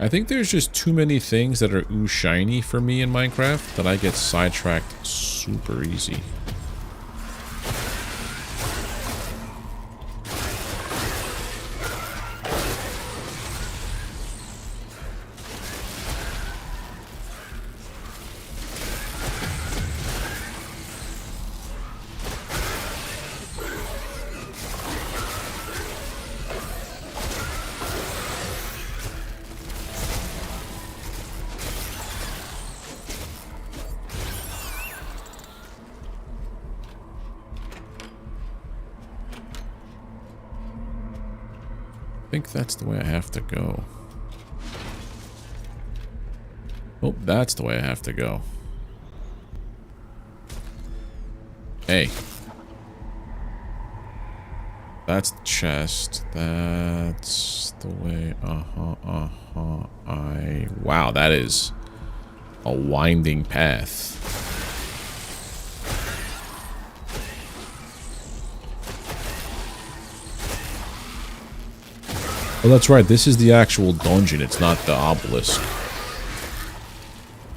I think there's just too many things that are ooh shiny for me in Minecraft that I get sidetracked super easy. I think that's the way I have to go. Oh, that's the way I have to go. Hey. That's the chest. That's the way. Wow, that is a winding path. Oh, that's right. This is the actual dungeon. It's not the obelisk.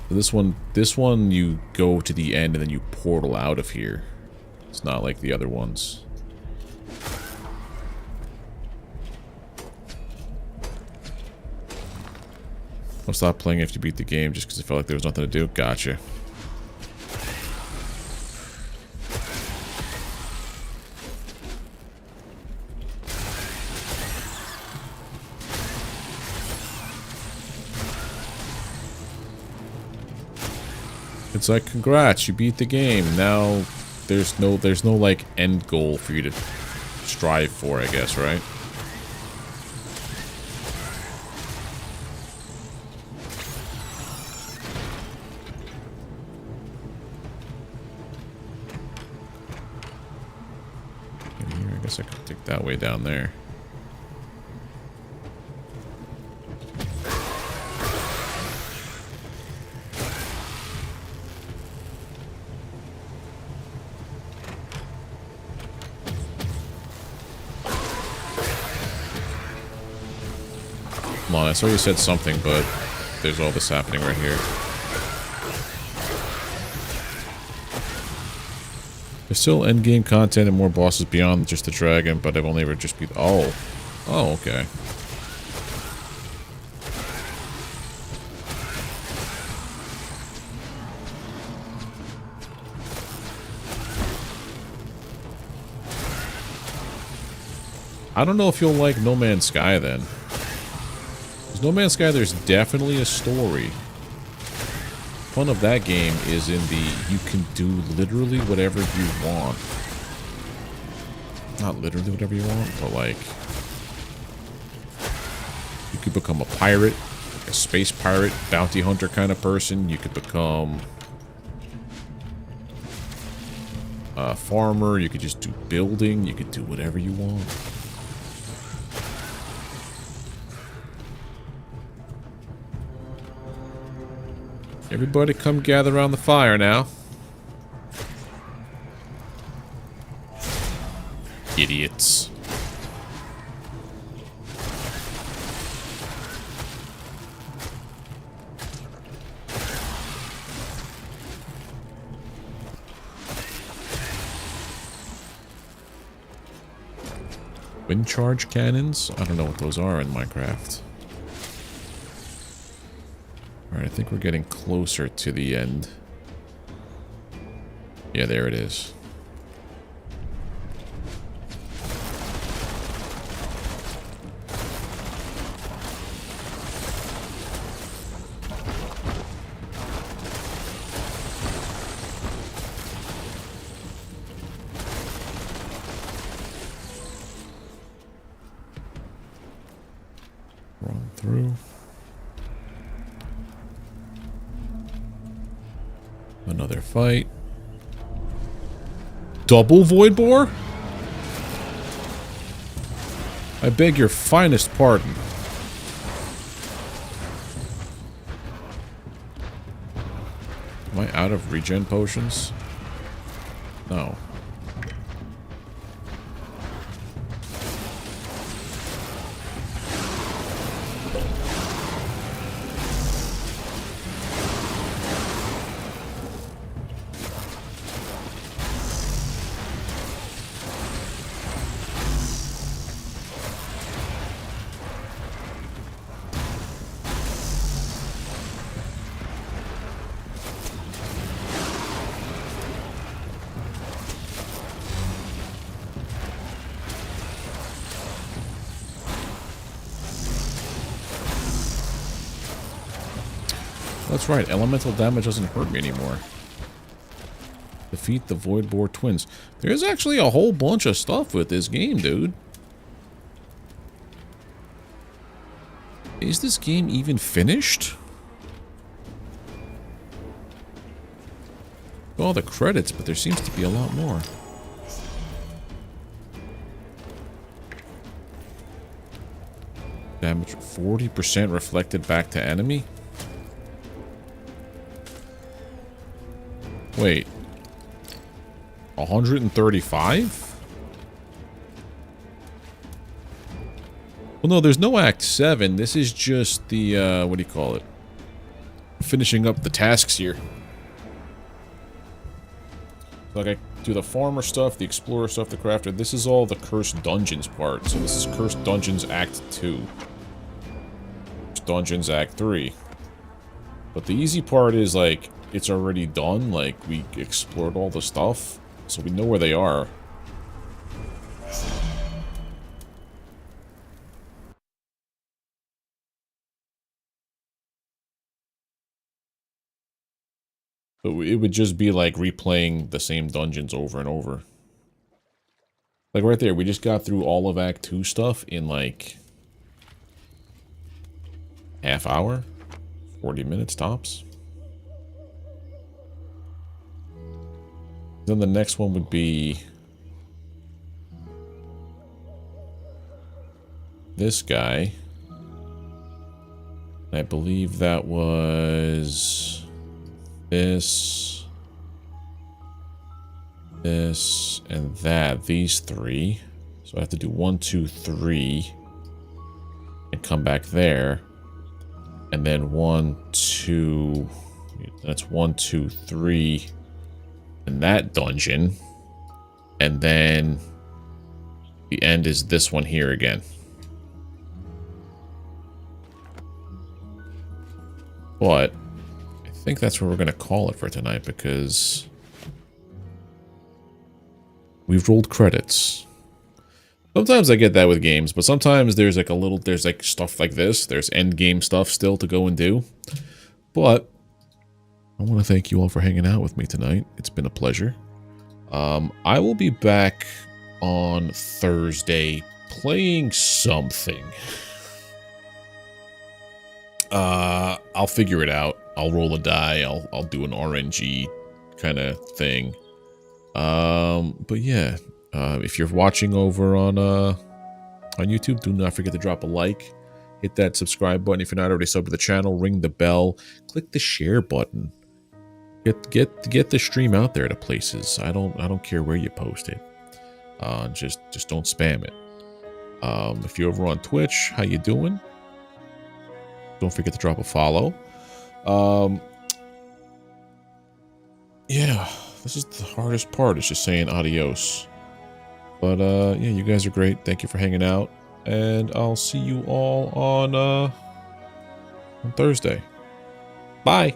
This one, you go to the end and then you portal out of here. It's not like the other ones. I'll stop playing after you beat the game just because I felt like there was nothing to do. Gotcha. It's like, congrats, you beat the game. Now there's no like end goal for you to strive for, I guess, right? Here, I guess I could take that way down there. Come on, I saw you said something, but there's all this happening right here. There's still endgame content and more bosses beyond just the dragon, but I've only ever just beat... Oh. Oh, okay. I don't know if you'll like No Man's Sky then. No Man's Sky, there's definitely a story. Fun of that game is in the you can do literally whatever you want. Not literally whatever you want, but like you could become a pirate, like a space pirate, bounty hunter kind of person. You could become a farmer. You could just do building. You could do whatever you want. Everybody come gather around the fire now. Idiots. Wind charge cannons? I don't know what those are in Minecraft. Alright, I think we're getting closer to the end. Yeah, there it is. Run through. Another fight. Double void boar? I beg your finest pardon. Am I out of regen potions? No. That's right, elemental damage doesn't hurt me anymore. Defeat the Void Boar twins. There's actually a whole bunch of stuff with this game, dude. Is this game even finished? All the credits, but there seems to be a lot more. Damage 40% reflected back to enemy? Wait. 135? Well, no, there's no Act 7. This is just the, what do you call it? Finishing up the tasks here. Like, I do the farmer stuff, the explorer stuff, the crafter. This is all the Cursed Dungeons part. So this is Cursed Dungeons Act 2. Cursed Dungeons Act 3. But the easy part is, like, it's already done. Like, we explored all the stuff. So we know where they are. So it would just be like replaying the same dungeons over and over. Like right there, we just got through all of Act 2 stuff in like half hour, 40 minutes tops. Then the next one would be this guy. I believe that was this, and that. These three. So I have to do 1, 2, 3, and come back there, and then 1, 2. That's 1, 2, 3. In that dungeon, and then the end is this one here again. But I think that's what we're going to call it for tonight, because we've rolled credits. Sometimes I get that with games, but sometimes there's like there's like stuff like this. There's end game stuff still to go and do. But I want to thank you all for hanging out with me tonight. It's been a pleasure. I will be back on Thursday playing something. I'll figure it out. I'll roll a die. I'll do an RNG kind of thing. But yeah, if you're watching over on YouTube, do not forget to drop a like. Hit that subscribe button if you're not already subbed to the channel. Ring the bell. Click the share button. Get the stream out there to places. I don't care where you post it. Just don't spam it. If you're over on Twitch, how you doing? Don't forget to drop a follow. Yeah, this is the hardest part. It's just saying adios. But yeah, you guys are great. Thank you for hanging out, and I'll see you all on Thursday. Bye.